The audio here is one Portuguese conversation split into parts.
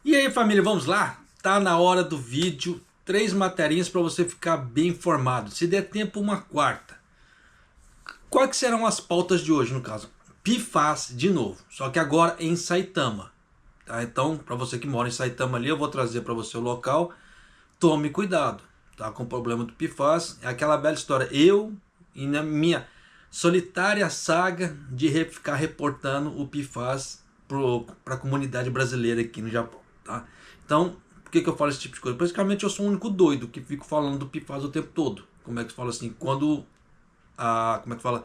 E aí, família, vamos lá? Tá na hora do vídeo. 3 materinhas para você ficar bem informado. Se der tempo, uma quarta. Quais que serão as pautas de hoje, no caso? PFAS de novo, só que agora em Saitama. Tá? Então, para você que mora em Saitama ali, eu vou trazer para você o local. Tome cuidado, tá? Com o problema do PFAS. É aquela bela história. Eu, e na minha solitária saga de ficar reportando o PFAS para a comunidade brasileira aqui no Japão, tá? Então, por que eu falo esse tipo de coisa? Praticamente eu sou o único doido que fico falando do PFAS o tempo todo. Como é que fala assim? Quando como é que fala?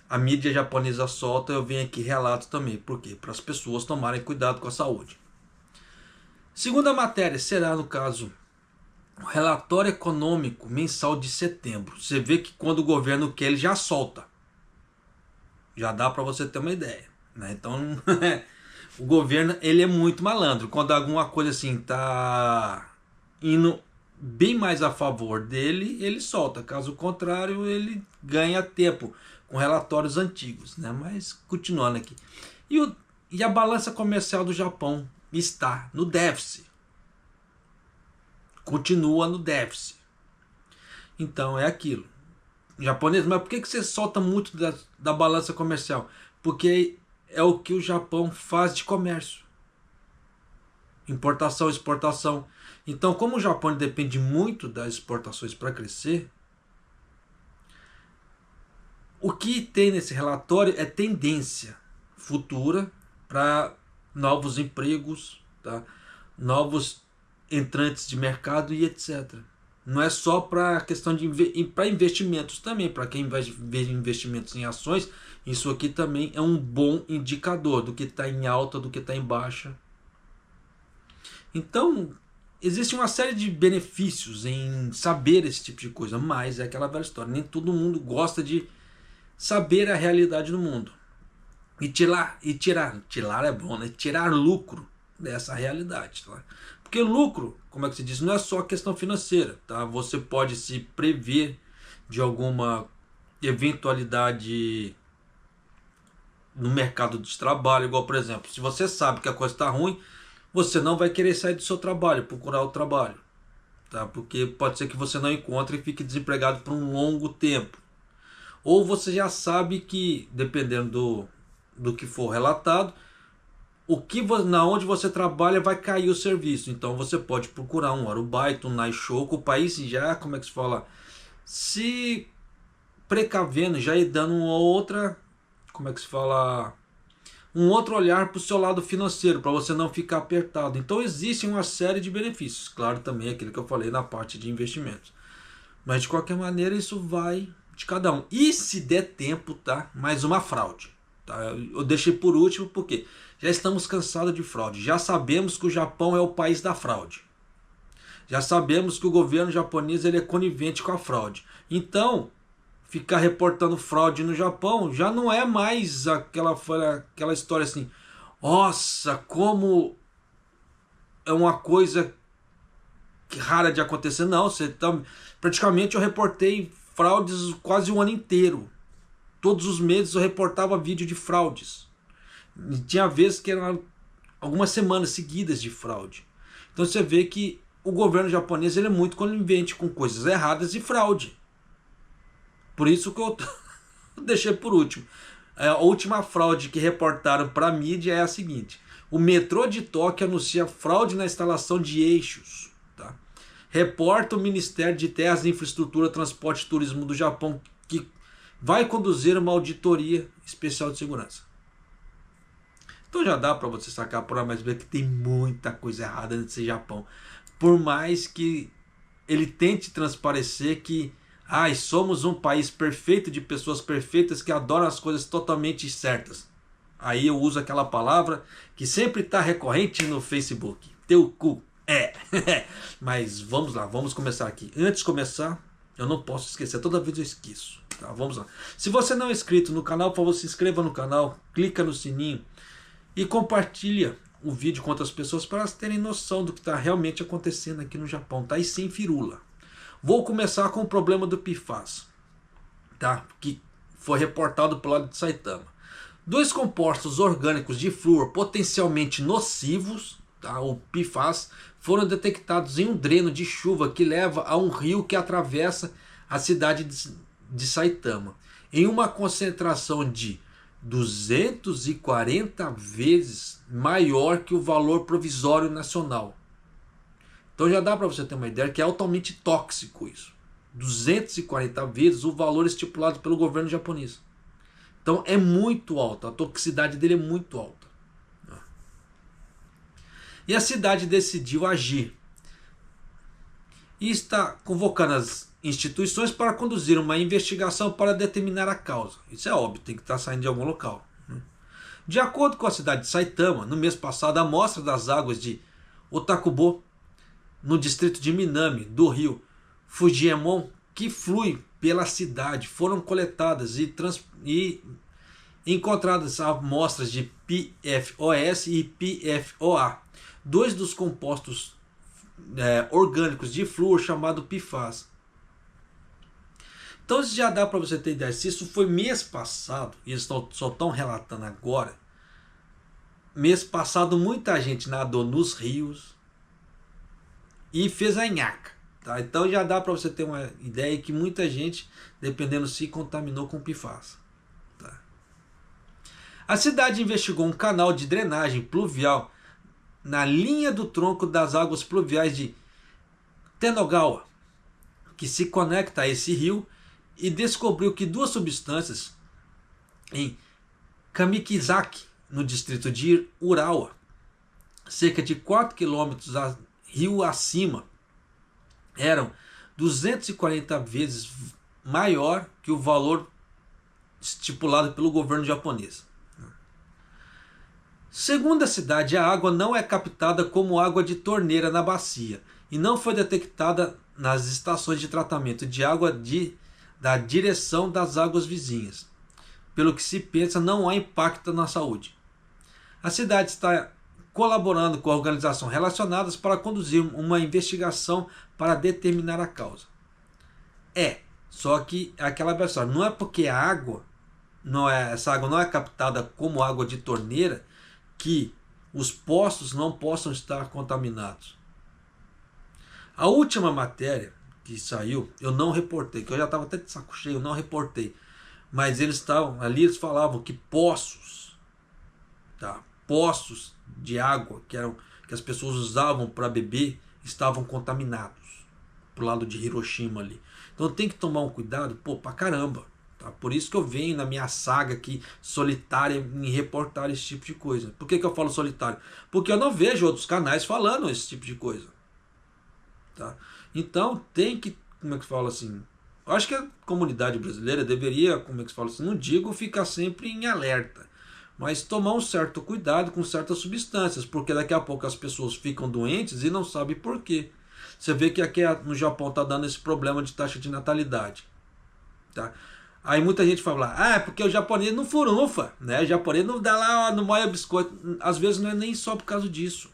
A mídia japonesa solta, eu venho aqui relato também. Por quê? Para as pessoas tomarem cuidado com a saúde. Segunda matéria será, no caso, o relatório econômico mensal de setembro. Você vê que quando o governo quer, ele já solta. Já dá para você ter uma ideia, né? Então, o governo, ele é muito malandro. Quando alguma coisa assim tá indo bem mais a favor dele, ele solta. Caso contrário, ele ganha tempo com relatórios antigos, né? Mas continuando aqui. E a balança comercial do Japão está no déficit. Continua no déficit. Então é aquilo. Japonês, mas por que você solta muito da balança comercial? Porque é o que o Japão faz de comércio. Importação, exportação. Então, como o Japão depende muito das exportações para crescer, o que tem nesse relatório é tendência futura para novos empregos, tá? Novos entrantes de mercado e etc. Não é só para questão de para investimentos também, para quem vai ver investimentos em ações, isso aqui também é um bom indicador do que está em alta, do que está em baixa. Então, existe uma série de benefícios em saber esse tipo de coisa, mas é aquela velha história, nem todo mundo gosta de saber a realidade do mundo. Tirar é bom, né? Tirar lucro dessa realidade, tá? Porque lucro, como é que se diz, não é só questão financeira, tá? Você pode se prever de alguma eventualidade no mercado de trabalho, igual por exemplo, se você sabe que a coisa está ruim, você não vai querer sair do seu trabalho, procurar o trabalho, tá? Porque pode ser que você não encontre e fique desempregado por um longo tempo. Ou você já sabe que, dependendo do que for relatado, na onde você trabalha vai cair o serviço. Então você pode procurar um arubaito, um naishoku, o país já, como é que se fala, se precavendo, já ir dando uma outra, como é que se fala, um outro olhar para o seu lado financeiro, para você não ficar apertado. Então existe uma série de benefícios, claro, também aquilo que eu falei na parte de investimentos. Mas de qualquer maneira isso vai de cada um. E se der tempo, tá? Mais uma fraude. Tá? Eu deixei por último porque já estamos cansados de fraude. Já sabemos que o Japão é o país da fraude. Já sabemos que o governo japonês ele é conivente com a fraude. Então, ficar reportando fraude no Japão já não é mais aquela história assim. Nossa, como é uma coisa rara de acontecer. Não, praticamente eu reportei fraudes quase o ano inteiro. Todos os meses eu reportava vídeo de fraudes. E tinha vezes que eram algumas semanas seguidas de fraude. Então você vê que o governo japonês ele é muito conivente com coisas erradas e fraude. Por isso que eu deixei por último. A última fraude que reportaram para a mídia é a seguinte: o metrô de Tóquio anuncia fraude na instalação de eixos. Tá? Reporta o Ministério de Terras, Infraestrutura, Transporte e Turismo do Japão que vai conduzir uma auditoria especial de segurança. Então já dá para você sacar por mais ver que tem muita coisa errada nesse Japão. Por mais que ele tente transparecer que somos um país perfeito de pessoas perfeitas que adoram as coisas totalmente certas. Aí eu uso aquela palavra que sempre está recorrente no Facebook. Teu cu. Mas vamos lá, vamos começar aqui. Antes de começar, eu não posso esquecer, toda vez eu esqueço. Tá, vamos lá. Se você não é inscrito no canal, por favor, se inscreva no canal, clica no sininho e compartilha o vídeo com outras pessoas para elas terem noção do que está realmente acontecendo aqui no Japão, tá? E sem firula. Vou começar com o problema do PFAS, tá? Que foi reportado pelo lado de Saitama. 2 compostos orgânicos de flúor potencialmente nocivos, tá, ou PFAS, foram detectados em um dreno de chuva que leva a um rio que atravessa a cidade de Saitama, em uma concentração de 240 vezes maior que o valor provisório nacional. Então já dá para você ter uma ideia que é altamente tóxico isso. 240 vezes o valor estipulado pelo governo japonês. Então é muito alto, a toxicidade dele é muito alta. E a cidade decidiu agir e está convocando as instituições para conduzir uma investigação para determinar a causa. Isso é óbvio, tem que estar saindo de algum local. De acordo com a cidade de Saitama, no mês passado, a amostra das águas de Otakubo, no distrito de Minami, do rio Fujiemon, que flui pela cidade, foram coletadas e encontradas amostras de PFOS e PFOA, dois dos compostos orgânicos de flúor chamado PFAS. Então já dá para você ter ideia, se isso foi mês passado, e eles só estão relatando agora, mês passado muita gente nadou nos rios e fez a nhaca. Tá? Então já dá para você ter uma ideia que muita gente, dependendo, se contaminou com PFAS. Tá? A cidade investigou um canal de drenagem pluvial na linha do tronco das águas pluviais de Tenogawa, que se conecta a esse rio, e descobriu que duas substâncias em Kamikizaki, no distrito de Urawa, cerca de 4 quilômetros rio acima, eram 240 vezes maior que o valor estipulado pelo governo japonês. Segundo a cidade, a água não é captada como água de torneira na bacia e não foi detectada nas estações de tratamento de água da direção das águas vizinhas. Pelo que se pensa, não há impacto na saúde. A cidade está colaborando com organizações relacionadas para conduzir uma investigação para determinar a causa. Só que aquela versão, não é porque a água, essa água não é captada como água de torneira que os poços não possam estar contaminados. A última matéria que saiu, eu não reportei, que eu já estava até de saco cheio, eu não reportei. Mas eles estavam ali, eles falavam que poços de água que as pessoas usavam para beber estavam contaminados pro lado de Hiroshima ali. Então tem que tomar um cuidado, pra caramba. Tá? Por isso que eu venho na minha saga aqui solitária em reportar esse tipo de coisa. Por que eu falo solitário? Porque eu não vejo outros canais falando esse tipo de coisa. Tá? Então tem que, como é que fala assim? Eu acho que a comunidade brasileira deveria, como é que se fala assim, não digo ficar sempre em alerta, mas tomar um certo cuidado com certas substâncias, porque daqui a pouco as pessoas ficam doentes e não sabem por quê. Você vê que aqui no Japão está dando esse problema de taxa de natalidade. Tá? Aí muita gente fala, é porque o japonês não furunfa, né? O japonês não dá lá, não moia biscoito. Às vezes não é nem só por causa disso.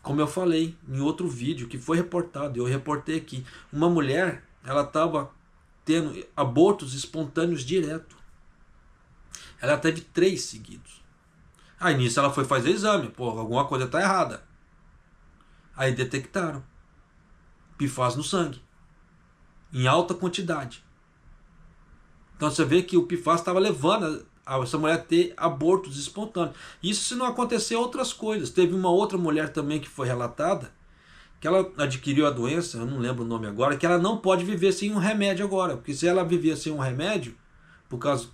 Como eu falei em outro vídeo que foi reportado, eu reportei aqui, uma mulher, ela estava tendo abortos espontâneos direto. Ela teve 3 seguidos. Aí nisso ela foi fazer exame, alguma coisa está errada. Aí detectaram PFAS no sangue, em alta quantidade. Então você vê que o PFAS estava levando essa mulher a ter abortos espontâneos. Isso se não acontecer outras coisas. Teve uma outra mulher também que foi relatada, que ela adquiriu a doença, eu não lembro o nome agora, que ela não pode viver sem um remédio agora. Porque se ela viver sem um remédio, por causa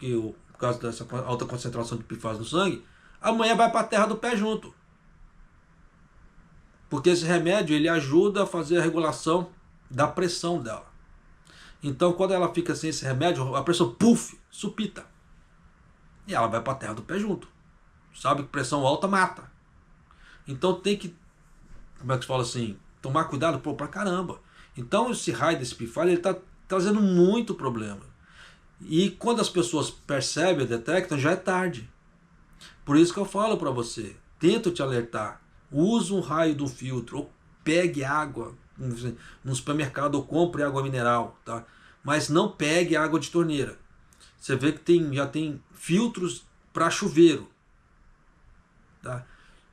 dessa alta concentração de PFAS no sangue, a mulher vai para a terra do pé junto. Porque esse remédio ele ajuda a fazer a regulação da pressão dela. Então quando ela fica sem esse remédio, a pressão supita. E ela vai para a terra do pé junto. Sabe que pressão alta mata. Então tem que, como é que se fala assim, tomar cuidado pra caramba. Então esse raio desse PFAS ele está trazendo muito problema. E quando as pessoas percebem, detectam, já é tarde. Por isso que eu falo para você, tento te alertar, use um raio do filtro, ou pegue água no supermercado, ou compre água mineral, tá? Mas não pegue água de torneira. Você vê que já tem filtros para chuveiro, tá?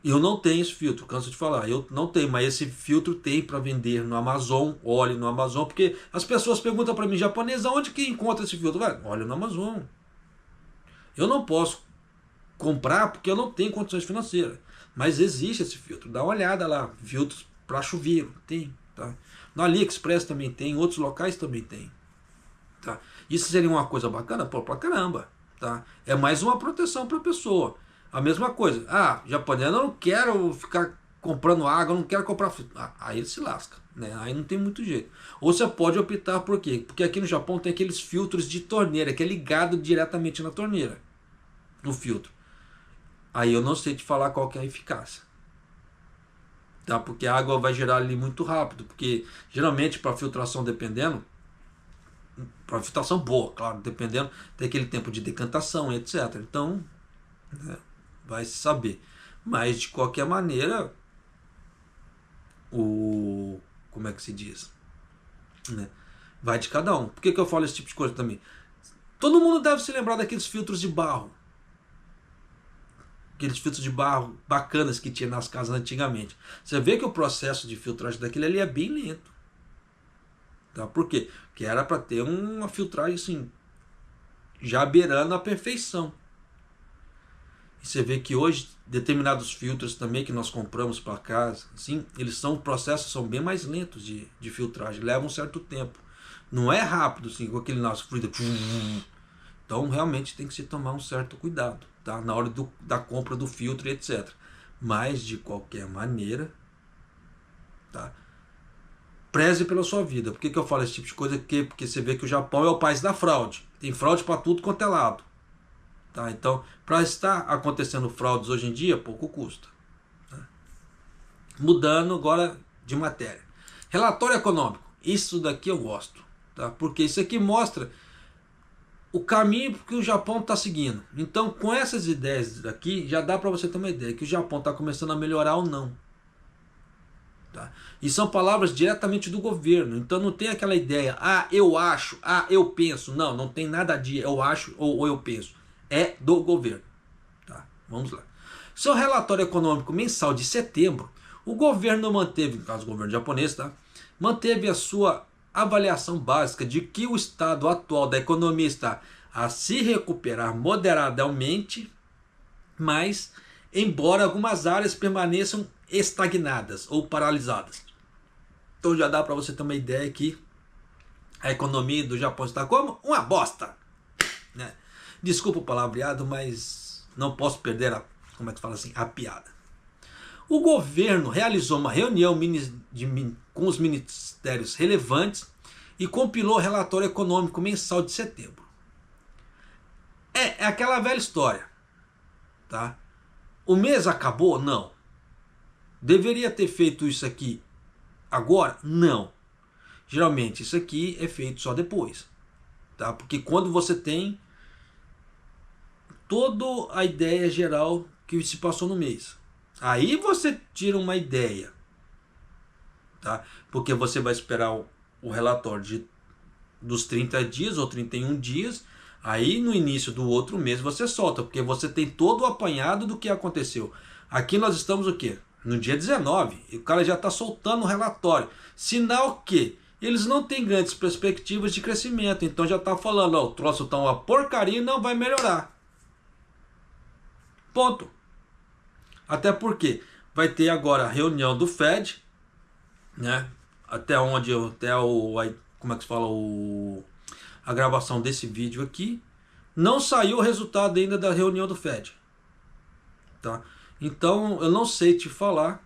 Eu não tenho esse filtro, canso de falar. Eu não tenho, mas esse filtro tem para vender no Amazon. Olhe no Amazon, porque as pessoas perguntam para mim, japonês, onde que encontra esse filtro? Vai, olha no Amazon. Eu não posso comprar porque eu não tenho condições financeiras. Mas existe esse filtro. Dá uma olhada lá. Filtros para chuveiro. Tem. Tá? No AliExpress também tem. Em outros locais também tem. Tá? Isso seria uma coisa bacana? Pô, pra caramba. Tá? É mais uma proteção para a pessoa. A mesma coisa. Ah, japonês, eu não quero ficar comprando água, eu não quero comprar filtro. Ah, aí ele se lasca. Né? Aí não tem muito jeito. Ou você pode optar por quê? Porque aqui no Japão tem aqueles filtros de torneira, que é ligado diretamente na torneira. No filtro. Aí eu não sei te falar qual que é a eficácia. Tá? Porque a água vai gerar ali muito rápido. Porque geralmente para filtração, dependendo, para filtração boa, claro, dependendo, tem aquele tempo de decantação, etc. Então, né, vai se saber. Mas de qualquer maneira, o. Como é que se diz? Né? Vai de cada um. Por que eu falo esse tipo de coisa também? Todo mundo deve se lembrar daqueles filtros de barro. Aqueles filtros de barro bacanas que tinha nas casas antigamente. Você vê que o processo de filtragem daquele ali é bem lento. Tá? Por quê? Porque era para ter uma filtragem assim, já beirando a perfeição. E você vê que hoje determinados filtros também que nós compramos para casa, assim, eles são processos são bem mais lentos de filtragem, levam um certo tempo. Não é rápido assim, com aquele nosso fluido. Então realmente tem que se tomar um certo cuidado, tá? Na hora da compra do filtro e etc. Mas de qualquer maneira, tá? Preze pela sua vida. Por que eu falo esse tipo de coisa? Porque você vê que o Japão é o país da fraude. Tem fraude para tudo quanto é lado. Tá? Então, para estar acontecendo fraudes hoje em dia, pouco custa. Tá? Mudando agora de matéria. Relatório econômico. Isso daqui eu gosto. Tá? Porque isso aqui mostra o caminho que o Japão está seguindo. Então, com essas ideias daqui, já dá para você ter uma ideia que o Japão está começando a melhorar ou não. Tá? E são palavras diretamente do governo. Então não tem aquela ideia, ah, eu acho, ah, eu penso. Não, não tem nada de eu acho ou eu penso. É do governo. Tá? Vamos lá. Seu relatório econômico mensal de setembro, o governo manteve, no caso o governo japonês, tá? Manteve a sua avaliação básica de que o estado atual da economia está a se recuperar moderadamente, mas embora algumas áreas permaneçam estagnadas ou paralisadas. Então já dá para você ter uma ideia que a economia do Japão está como? Uma bosta. Né? Desculpa o palavreado, mas não posso perder como é que fala assim, a piada. O governo realizou uma reunião com os ministérios relevantes e compilou o relatório econômico mensal de setembro. É aquela velha história. Tá? O mês acabou? Não. Deveria ter feito isso aqui agora? Não. Geralmente isso aqui é feito só depois. Tá? Porque quando você tem toda a ideia geral que se passou no mês. Aí você tira uma ideia. Tá? Porque você vai esperar o relatório dos 30 dias ou 31 dias. Aí no início do outro mês você solta. Porque você tem todo o apanhado do que aconteceu. Aqui nós estamos o quê? No dia 19, e o cara já está soltando o relatório. Sinal que eles não têm grandes perspectivas de crescimento. Então já está falando, ó, o troço está uma porcaria e não vai melhorar. Ponto. Até porque vai ter agora a reunião do Fed, né? Até como é que se fala, a gravação desse vídeo aqui. Não saiu o resultado ainda da reunião do Fed. Tá? Então eu não sei te falar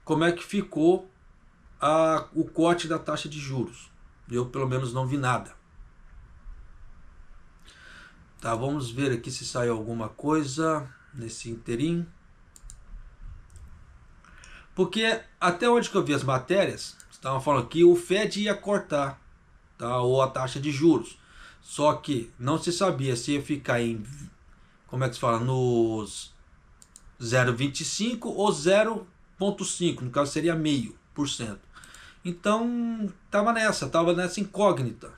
como é que ficou o corte da taxa de juros. Eu pelo menos não vi nada. Tá, vamos ver aqui se saiu alguma coisa nesse interim. Porque até onde que eu vi as matérias, estavam falando que o Fed ia cortar, tá, ou a taxa de juros. Só que não se sabia se ia ficar em, como é que se fala, nos 0,25 ou 0,5, no caso seria 0,5%. Então tava nessa incógnita,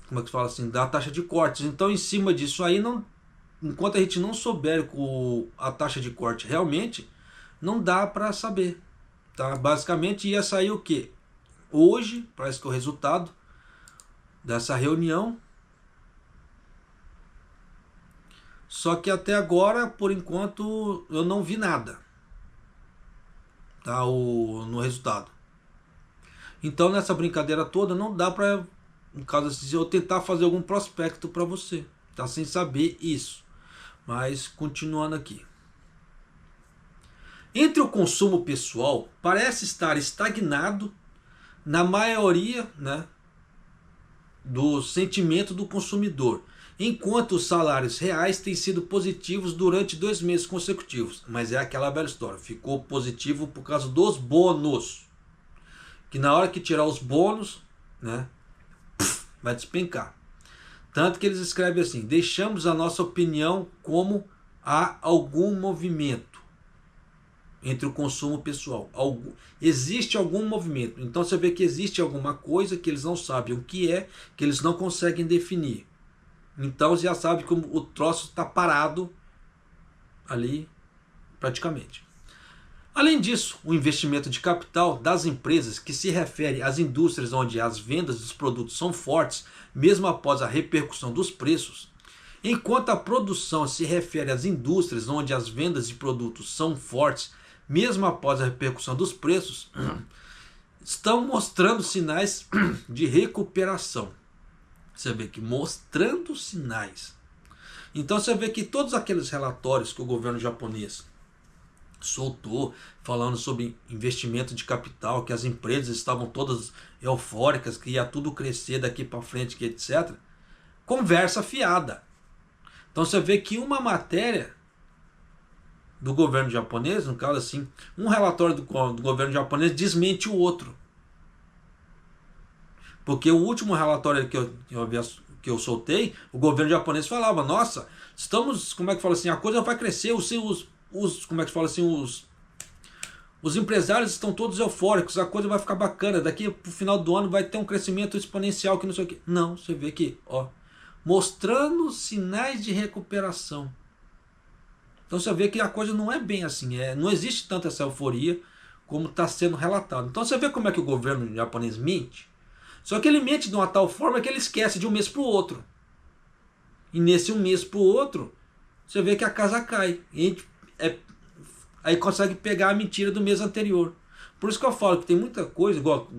como é que se fala assim, da taxa de cortes. Então em cima disso aí não enquanto a gente não souber a taxa de corte realmente, não dá para saber. Tá? Basicamente ia sair o quê? Hoje, parece que o resultado dessa reunião. Só que até agora, por enquanto, eu não vi nada, tá? No resultado. Então, nessa brincadeira toda, não dá para, no caso assim, eu tentar fazer algum prospecto para você, tá? Sem saber isso. Mas, continuando aqui. Entre o consumo pessoal, parece estar estagnado na maioria, né, do sentimento do consumidor, enquanto os salários reais têm sido positivos durante 2 meses consecutivos. Mas é aquela velha história, ficou positivo por causa dos bônus, que na hora que tirar os bônus, né, vai despencar. Tanto que eles escrevem assim: deixamos a nossa opinião como há algum movimento entre o consumo pessoal. Existe algum movimento. Então você vê que existe alguma coisa que eles não sabem o que é, que eles não conseguem definir. Então você já sabe que o troço está parado ali praticamente. Além disso, o investimento de capital das empresas, que se refere às indústrias onde as vendas dos produtos são fortes, mesmo após a repercussão dos preços, enquanto a produção se refere às indústrias onde as vendas de produtos são fortes, mesmo após a repercussão dos preços, estão mostrando sinais de recuperação. Você vê que mostrando sinais. Então você vê que todos aqueles relatórios que o governo japonês soltou, falando sobre investimento de capital, que as empresas estavam todas eufóricas, que ia tudo crescer daqui para frente, que etc. Conversa fiada. Então você vê que uma matéria do governo japonês, no caso assim, um relatório do governo japonês desmente o outro. Porque o último relatório que eu soltei, o governo japonês falava: nossa, estamos, como é que fala assim, a coisa vai crescer, como é que fala assim, os empresários estão todos eufóricos, a coisa vai ficar bacana, daqui pro final do ano vai ter um crescimento exponencial que não sei o que. Não, você vê que, ó, mostrando sinais de recuperação. Então você vê que a coisa não é bem assim, não existe tanta essa euforia como está sendo relatado. Então você vê como é que o governo japonês mente. Só que ele mente de uma tal forma que ele esquece de um mês para o outro. E nesse um mês para o outro, você vê que a casa cai. E aí consegue pegar a mentira do mês anterior. Por isso que eu falo que tem muita coisa, igual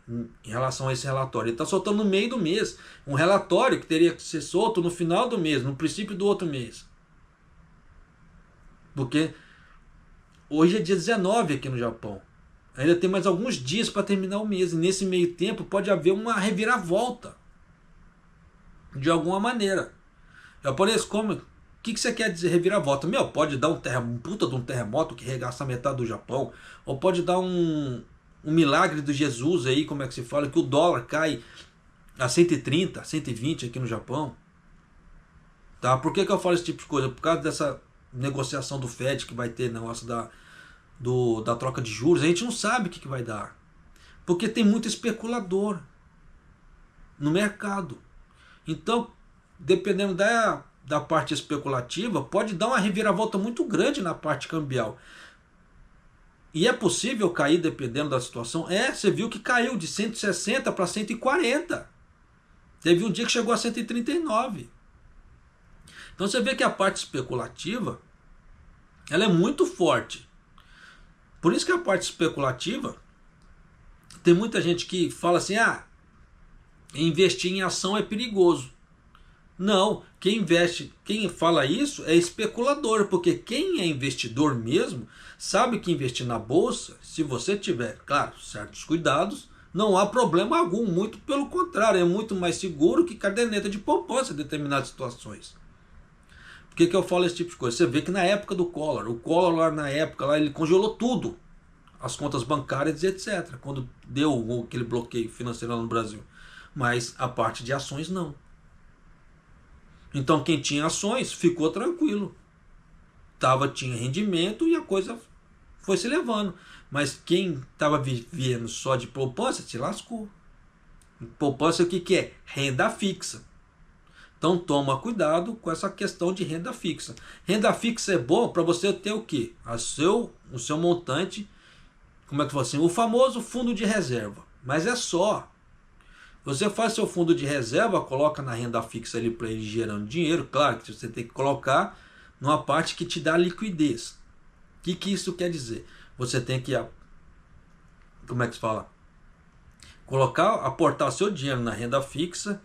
em relação a esse relatório. Ele está soltando no meio do mês um relatório que teria que ser solto no final do mês, no princípio do outro mês. Porque hoje é dia 19 aqui no Japão. Ainda tem mais alguns dias para terminar o mês. E nesse meio tempo pode haver uma reviravolta. De alguma maneira. Japonês, como? O que você quer dizer reviravolta? Meu, pode dar um puta de um terremoto que regaça metade do Japão. Ou pode dar um milagre do Jesus aí, como é que se fala, que o dólar cai a 130, 120 aqui no Japão. Tá? Por que eu falo esse tipo de coisa? Por causa dessa negociação do Fed que vai ter, negócio da troca de juros. A gente não sabe o que vai dar. Porque tem muito especulador no mercado. Então, dependendo da parte especulativa, pode dar uma reviravolta muito grande na parte cambial. E é possível cair dependendo da situação? Você viu que caiu de 160 para 140. Teve um dia que chegou a 139. Então você vê que a parte especulativa, ela é muito forte. Por isso que a parte especulativa, tem muita gente que fala assim: investir em ação é perigoso. Não, quem fala isso é especulador, porque quem é investidor mesmo sabe que investir na bolsa, se você tiver, claro, certos cuidados, não há problema algum, muito pelo contrário, é muito mais seguro que caderneta de poupança em determinadas situações. Por que eu falo esse tipo de coisa? Você vê que na época do Collor, o Collor lá na época, lá, ele congelou tudo, as contas bancárias e etc, quando deu aquele bloqueio financeiro lá no Brasil. Mas a parte de ações não. Então quem tinha ações ficou tranquilo. Tinha rendimento e a coisa foi se levando. Mas quem estava vivendo só de poupança se lascou. Poupança o que é? Renda fixa. Então toma cuidado com essa questão de renda fixa. Renda fixa é bom para você ter o quê? O seu montante, como é que fala assim? O famoso fundo de reserva. Mas é só. Você faz seu fundo de reserva, coloca na renda fixa ali para ele gerando dinheiro. Claro que você tem que colocar numa parte que te dá liquidez. O que isso quer dizer? Você tem que, como é que se fala? Aportar seu dinheiro na renda fixa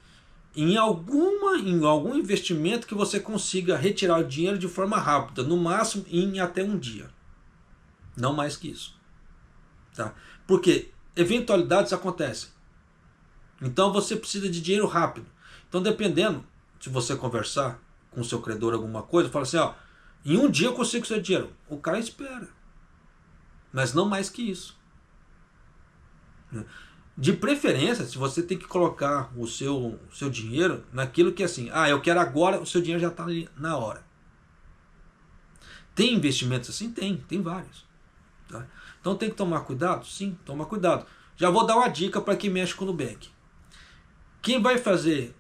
em algum investimento que você consiga retirar o dinheiro de forma rápida, no máximo em até um dia. Não mais que isso. Tá? Porque eventualidades acontecem. Então você precisa de dinheiro rápido. Então dependendo, se você conversar com o seu credor alguma coisa, fala assim, ó, em um dia eu consigo seu dinheiro. O cara espera. Mas não mais que isso. De preferência, se você tem que colocar o seu dinheiro naquilo que é assim, eu quero agora, o seu dinheiro já está ali na hora. Tem investimentos assim? Tem vários. Tá? Então tem que tomar cuidado? Sim, toma cuidado. Já vou dar uma dica para quem mexe com o Nubank. Quem vai fazer,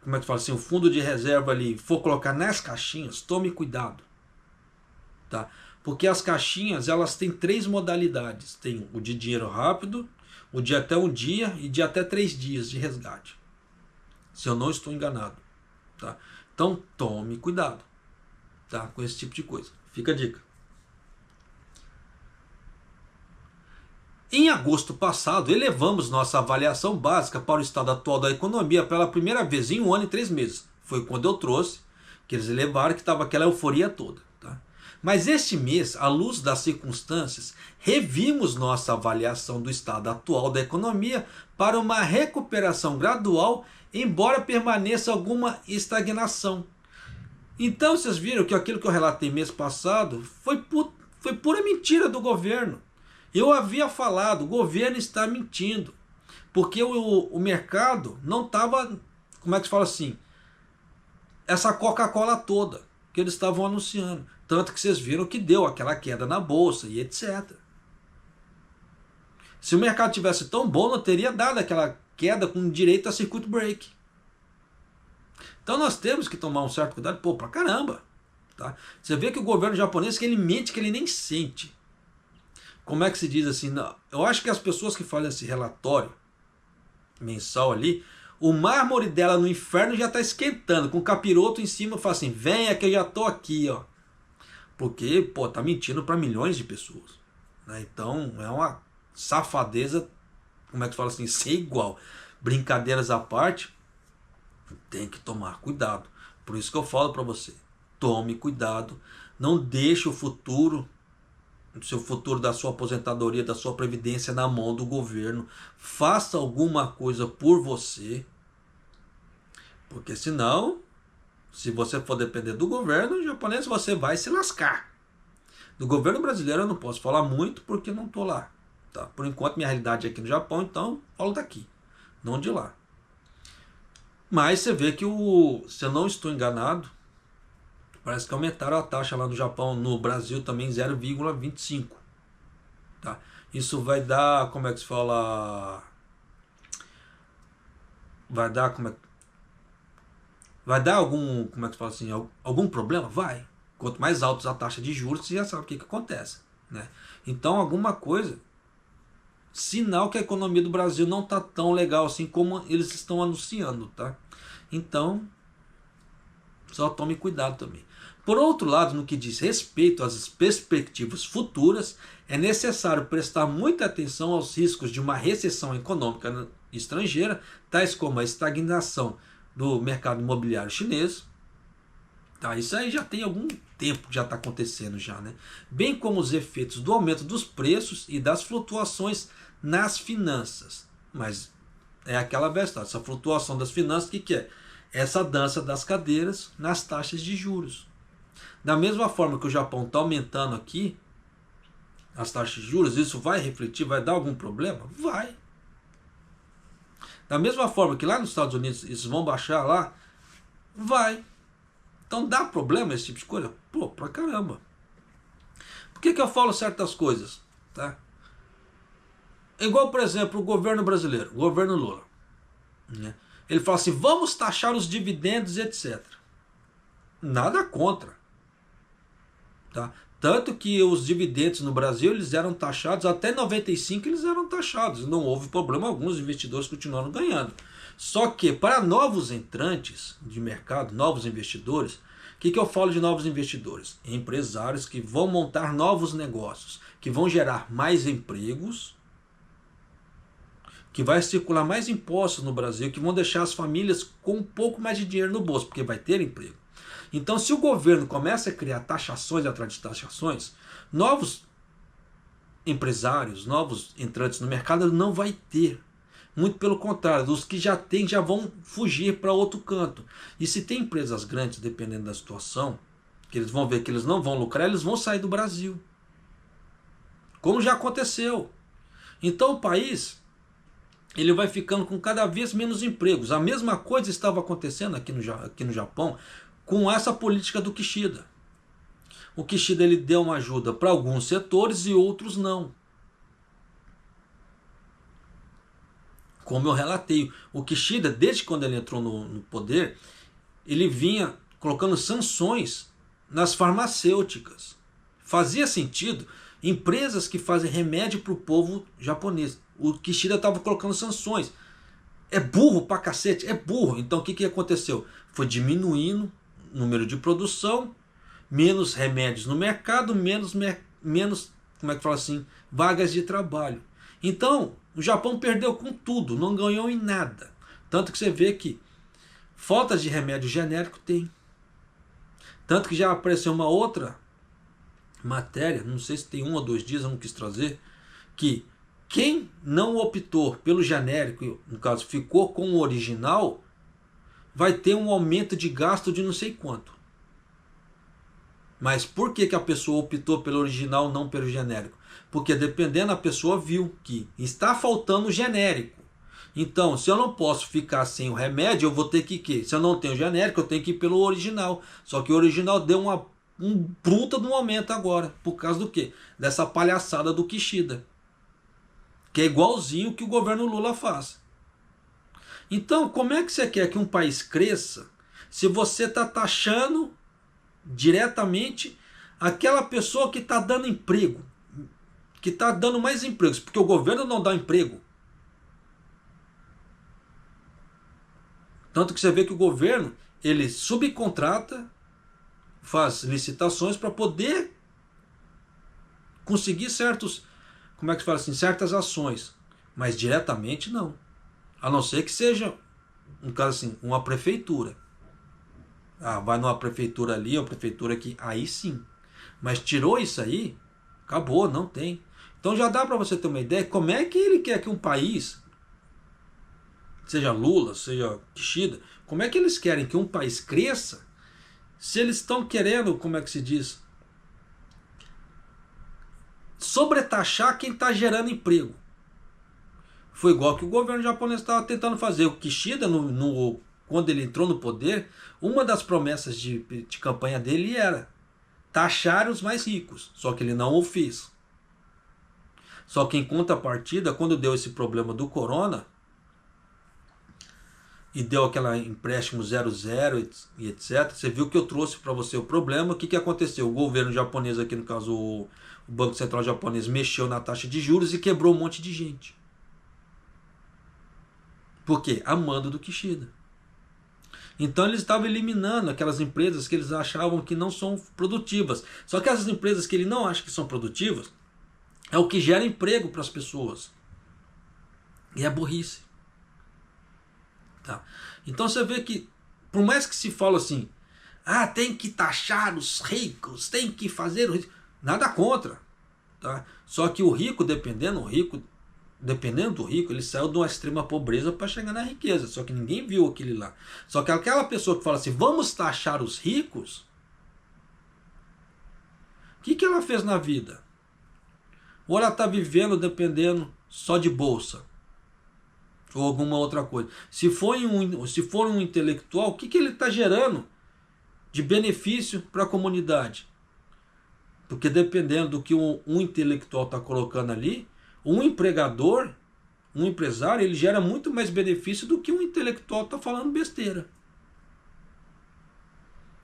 como é que fala assim, o fundo de reserva ali, for colocar nas caixinhas, tome cuidado. Tá? Porque as caixinhas, elas têm 3 modalidades. Tem o de dinheiro rápido, o de até um dia e de até 3 dias de resgate. Se eu não estou enganado. Tá? Então tome cuidado, tá? Com esse tipo de coisa. Fica a dica. Em agosto passado, elevamos nossa avaliação básica para o estado atual da economia pela primeira vez em 1 ano e 3 meses. Foi quando eu trouxe, que eles elevaram, que estava aquela euforia toda. Tá? Mas este mês, à luz das circunstâncias, revimos nossa avaliação do estado atual da economia para uma recuperação gradual, embora permaneça alguma estagnação. Então vocês viram que aquilo que eu relatei mês passado foi pura mentira do governo. Eu havia falado, o governo está mentindo, porque o mercado não estava, como é que se fala assim, essa Coca-Cola toda que eles estavam anunciando. Tanto que vocês viram que deu aquela queda na bolsa e etc. Se o mercado tivesse tão bom, não teria dado aquela queda com direito a circuit break. Então nós temos que tomar um certo cuidado, pra caramba. Tá? Você vê que o governo japonês, que ele mente, que ele nem sente. Como é que se diz assim? Não, eu acho que as pessoas que fazem esse relatório mensal ali, o mármore dela no inferno já está esquentando, com o capiroto em cima, fala assim, venha que eu já estou aqui, ó. Porque, tá mentindo para milhões de pessoas. Né? Então, é uma safadeza, como é que fala assim, sem igual. Brincadeiras à parte, tem que tomar cuidado. Por isso que eu falo para você, tome cuidado, não deixe o futuro da sua aposentadoria, da sua previdência na mão do governo. Faça alguma coisa por você, porque senão, se você for depender do governo japonês, você vai se lascar. Do governo brasileiro eu não posso falar muito porque não estou lá. Tá? Por enquanto minha realidade é aqui no Japão, então falo daqui, não de lá. Mas você vê que, se eu não estou enganado, parece que aumentaram a taxa lá no Japão, no Brasil também 0,25. Tá? Isso vai dar, como é que se fala? Vai dar algum, como é que se fala assim, algum problema? Vai. Quanto mais alta a taxa de juros, você já sabe o que acontece. Né? Então alguma coisa, sinal que a economia do Brasil não está tão legal assim como eles estão anunciando. Tá? Então, só tome cuidado também. Por outro lado, no que diz respeito às perspectivas futuras, é necessário prestar muita atenção aos riscos de uma recessão econômica estrangeira, tais como a estagnação do mercado imobiliário chinês. Tá, isso aí já tem algum tempo que já está acontecendo já, né? Bem como os efeitos do aumento dos preços e das flutuações nas finanças. Mas é aquela verdade, essa flutuação das finanças, o que é? Essa dança das cadeiras nas taxas de juros. Da mesma forma que o Japão está aumentando aqui as taxas de juros, isso vai refletir, vai dar algum problema? Vai. Da mesma forma que lá nos Estados Unidos eles vão baixar lá, vai. Então dá problema esse tipo de coisa? Pra caramba. Por que eu falo certas coisas? Tá? Igual, por exemplo, o governo brasileiro, o governo Lula. Né? Ele fala assim, vamos taxar os dividendos, etc. Nada contra. Tá? Tanto que os dividendos no Brasil eles eram taxados, até 95 eles eram taxados. Não houve problema algum, os investidores continuaram ganhando. Só que para novos entrantes de mercado, novos investidores, o que eu falo de novos investidores? Empresários que vão montar novos negócios, que vão gerar mais empregos, que vai circular mais impostos no Brasil, que vão deixar as famílias com um pouco mais de dinheiro no bolso, porque vai ter emprego. Então, se o governo começa a criar taxações atrás de taxações, novos empresários, novos entrantes no mercado não vai ter. Muito pelo contrário, os que já têm já vão fugir para outro canto. E se tem empresas grandes, dependendo da situação, que eles vão ver que eles não vão lucrar, eles vão sair do Brasil. Como já aconteceu. Então o país ele vai ficando com cada vez menos empregos. A mesma coisa estava acontecendo aqui no Japão com essa política do Kishida. O Kishida ele deu uma ajuda para alguns setores e outros não. Como eu relatei, o Kishida, desde quando ele entrou no poder, ele vinha colocando sanções nas farmacêuticas. Fazia sentido empresas que fazem remédio para o povo japonês. O Kishida estava colocando sanções. É burro pra cacete, é burro. Então o que aconteceu? Foi diminuindo o número de produção, menos remédios no mercado, menos como é que fala assim, vagas de trabalho. Então o Japão perdeu com tudo, não ganhou em nada. Tanto que você vê que falta de remédio genérico tem. Tanto que já apareceu uma outra matéria, não sei se tem 1 ou 2 dias, eu não quis trazer, que quem não optou pelo genérico, no caso ficou com o original, vai ter um aumento de gasto de não sei quanto. Mas por que a pessoa optou pelo original, não pelo genérico? Porque dependendo, a pessoa viu que está faltando genérico. Então, se eu não posso ficar sem o remédio, eu vou ter que... Se eu não tenho genérico, eu tenho que ir pelo original. Só que o original deu um bruta de um aumento agora. Por causa do quê? Dessa palhaçada do Kishida. Que é igualzinho o que o governo Lula faz. Então, como é que você quer que um país cresça se você está taxando diretamente aquela pessoa que está dando emprego, que está dando mais empregos, porque o governo não dá emprego. Tanto que você vê que o governo ele subcontrata, faz licitações para poder conseguir certos, como é que fala assim, certas ações, mas diretamente não. A não ser que seja, um caso assim, uma prefeitura. Ah, vai numa prefeitura ali, uma prefeitura aqui, aí sim. Mas tirou isso aí, acabou, não tem. Então já dá para você ter uma ideia como é que ele quer que um país, seja Lula, seja Kishida, como é que eles querem que um país cresça se eles estão querendo, como é que se diz, sobretaxar quem está gerando emprego. Foi igual que o governo japonês estava tentando fazer. O Kishida, quando ele entrou no poder, uma das promessas de campanha dele era taxar os mais ricos. Só que ele não o fez. Só que em contrapartida, quando deu esse problema do corona, e deu aquela empréstimo 00 e etc. Você viu que eu trouxe para você o problema. O que aconteceu? O governo japonês, aqui no caso o Banco Central japonês, mexeu na taxa de juros e quebrou um monte de gente. Por quê? A mando do Kishida. Então eles estavam eliminando aquelas empresas que eles achavam que não são produtivas. Só que essas empresas que ele não acha que são produtivas é o que gera emprego para as pessoas. E é burrice. Tá? Então você vê que, por mais que se fala assim, ah, tem que taxar os ricos, tem que fazer o rico, nada contra. Tá? Só que o rico, dependendo do rico, ele saiu de uma extrema pobreza para chegar na riqueza. Só que ninguém viu aquele lá. Só que aquela pessoa que fala assim, vamos taxar os ricos, o que ela fez na vida? Ou ela está vivendo dependendo só de bolsa, ou alguma outra coisa. Se for um intelectual, o que ele está gerando de benefício para a comunidade? Porque dependendo do que um intelectual está colocando ali, um empregador um empresário, ele gera muito mais benefício do que um intelectual está falando besteira.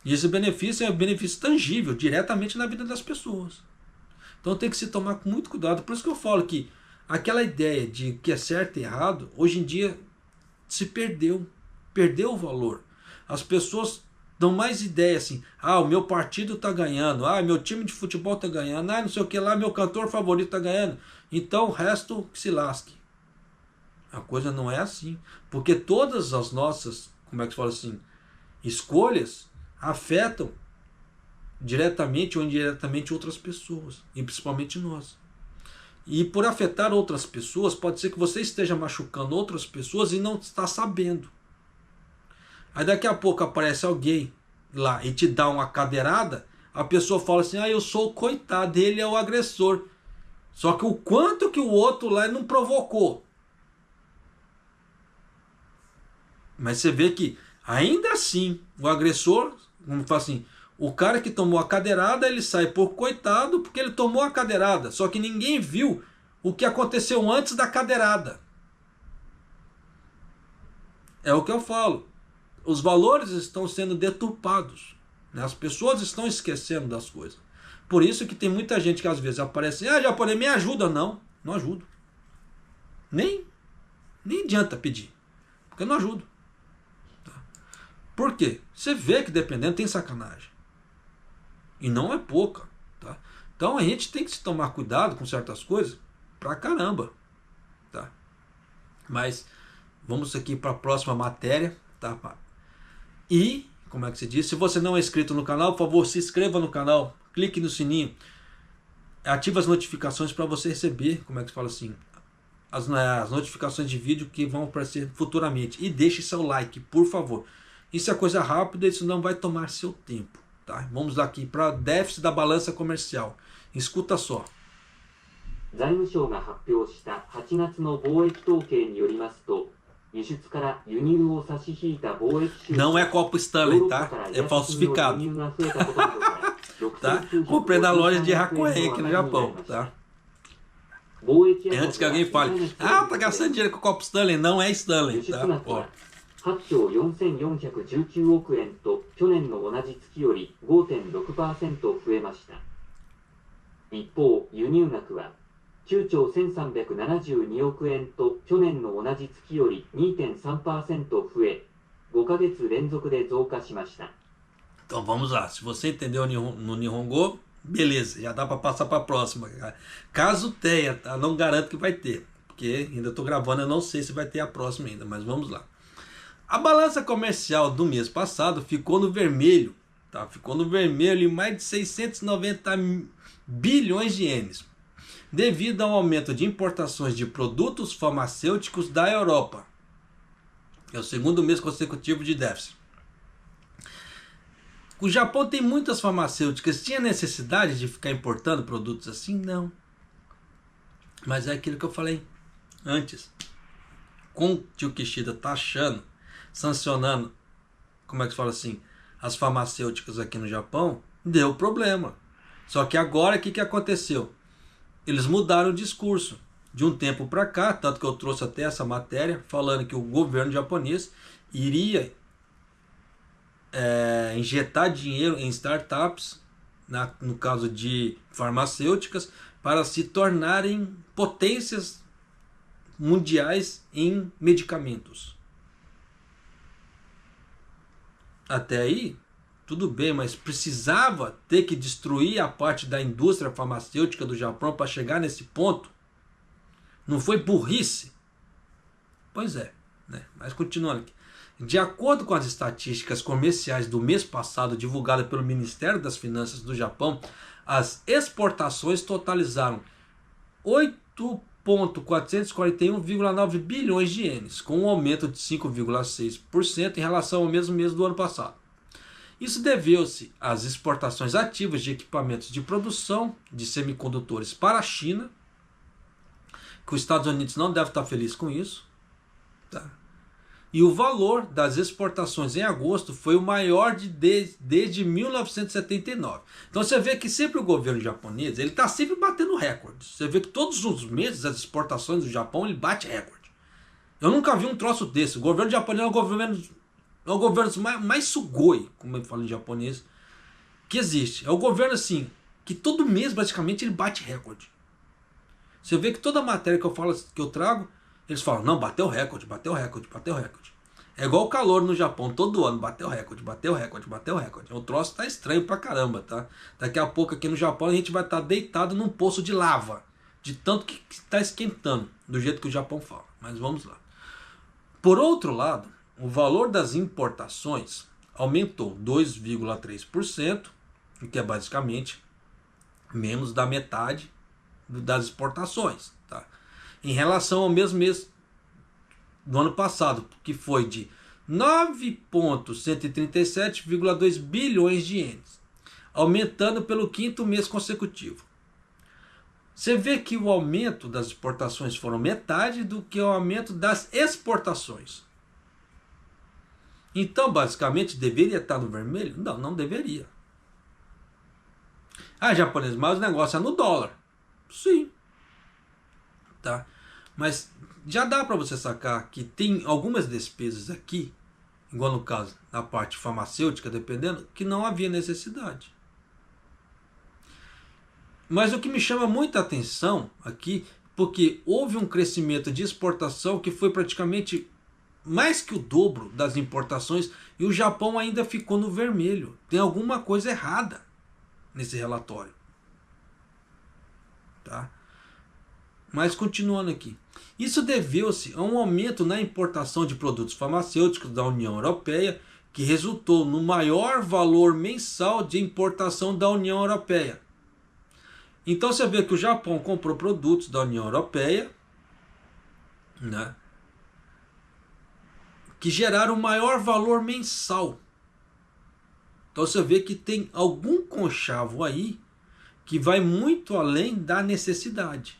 E esse benefício é um benefício tangível, diretamente na vida das pessoas. Então tem que se tomar com muito cuidado. Por isso que eu falo que aquela ideia de que é certo e errado, hoje em dia se perdeu. Perdeu o valor. As pessoas dão mais ideia assim, o meu partido está ganhando, meu time de futebol está ganhando, não sei o que lá, meu cantor favorito está ganhando, então o resto que se lasque. A coisa não é assim, porque todas as nossas, como é que se fala assim, escolhas afetam diretamente ou indiretamente outras pessoas, e principalmente nós. E por afetar outras pessoas, pode ser que você esteja machucando outras pessoas e não está sabendo. Aí daqui a pouco aparece alguém lá e te dá uma cadeirada, a pessoa fala assim, eu sou o coitado, ele é o agressor. Só que o quanto que o outro lá não provocou. Mas você vê que ainda assim, o agressor, como fala assim, o cara que tomou a cadeirada, ele sai por coitado porque ele tomou a cadeirada. Só que ninguém viu o que aconteceu antes da cadeirada. É o que eu falo. Os valores estão sendo deturpados. Né? As pessoas estão esquecendo das coisas. Por isso que tem muita gente que às vezes aparece assim, japonês, me ajuda. Não, não ajudo. Nem adianta pedir. Porque eu não ajudo. Tá? Por quê? Você vê que dependendo tem sacanagem. E não é pouca. Tá? Então a gente tem que se tomar cuidado com certas coisas pra caramba. Tá? Mas vamos aqui para a próxima matéria. Tá? E, como é que se diz? Se você não é inscrito no canal, por favor, se inscreva no canal. Clique no sininho. Ative as notificações para você receber, como é que se fala assim, as notificações de vídeo que vão aparecer futuramente. E deixe seu like, por favor. Isso é coisa rápida, isso não vai tomar seu tempo. Tá? Vamos aqui para déficit da balança comercial. Escuta só. 財務省が発表した8月の貿易統計によりますと、輸出から輸入を差し引いた貿易収支 Não é copo Stanley, tá? É falsificado. Tá? Comprei na loja de Hakuei aqui no Japão, tá? Antes que alguém fale, tá gastando dinheiro com copo Stanley, não é Stanley, tá? Ó. 8兆4419億円と去年の同じ月より 5.6% 増えました。一方、輸入額は9兆1372億円と去年の同じ月より 2.3% 増え、5ヶ月連続で増加しました。 Então vamos lá, se você entendeu no Nihongo, beleza, já dá para passar para a próxima. Caso tenha, tá? Não garanto que vai ter, porque ainda estou gravando, eu não sei se vai ter a próxima ainda, mas vamos lá. A balança comercial do mês passado ficou no vermelho, tá? Ficou no vermelho em mais de 690 bilhões de ienes, devido ao aumento de importações de produtos farmacêuticos da Europa. É o segundo mês consecutivo de déficit. O Japão tem muitas farmacêuticas. Tinha necessidade de ficar importando produtos assim? Não. Mas é aquilo que eu falei antes. Com o tio Kishida taxando, sancionando, como é que se fala assim, as farmacêuticas aqui no Japão, deu problema. Só que agora o que aconteceu? Eles mudaram o discurso. De um tempo para cá, tanto que eu trouxe até essa matéria, falando que o governo japonês iria injetar dinheiro em startups, no caso de farmacêuticas, para se tornarem potências mundiais em medicamentos. Até aí, tudo bem, mas precisava ter que destruir a parte da indústria farmacêutica do Japão para chegar nesse ponto? Não foi burrice? Pois é, né? Mas continuando aqui. De acordo com as estatísticas comerciais do mês passado, divulgadas pelo Ministério das Finanças do Japão, as exportações totalizaram 8.441,9 bilhões de ienes, com um aumento de 5,6% em relação ao mesmo mês do ano passado. Isso deveu-se às exportações ativas de equipamentos de produção de semicondutores para a China, que os Estados Unidos não deve estar feliz com isso, tá? E o valor das exportações em agosto foi o maior desde 1979. Então você vê que sempre o governo japonês, ele está sempre batendo recorde. Você vê que todos os meses as exportações do Japão ele bate recorde. Eu nunca vi um troço desse. O governo japonês é o governo mais sugoi, como eu falo em japonês, que existe. É o governo assim, que todo mês praticamente ele bate recorde. Você vê que toda matéria que eu falo, que eu trago, eles falam, não, bateu recorde, bateu recorde, bateu recorde. É igual o calor no Japão, todo ano bateu recorde, bateu recorde, bateu recorde. O troço tá estranho pra caramba, tá? Daqui a pouco aqui no Japão a gente vai estar deitado num poço de lava, de tanto que está esquentando, do jeito que o Japão fala. Mas vamos lá. Por outro lado, o valor das importações aumentou 2,3%, o que é basicamente menos da metade das exportações, tá? Em relação ao mesmo mês do ano passado, que foi de 9,137,2 bilhões de ienes, aumentando pelo quinto mês consecutivo. Você vê que o aumento das exportações foram metade do que o aumento das exportações. Então, basicamente, deveria estar no vermelho? Não, não deveria. Ah, japonês, mas o negócio é no dólar. Sim. Tá? Mas já dá para você sacar que tem algumas despesas aqui, igual no caso da parte farmacêutica, dependendo, que não havia necessidade. Mas o que me chama muita atenção aqui, porque houve um crescimento de exportação que foi praticamente mais que o dobro das importações e o Japão ainda ficou no vermelho. Tem alguma coisa errada nesse relatório. Tá? Mas continuando aqui. Isso deveu-se a um aumento na importação de produtos farmacêuticos da União Europeia, que resultou no maior valor mensal de importação da União Europeia. Então você vê que o Japão comprou produtos da União Europeia, né, que geraram o maior valor mensal. Então você vê que tem algum conchavo aí que vai muito além da necessidade.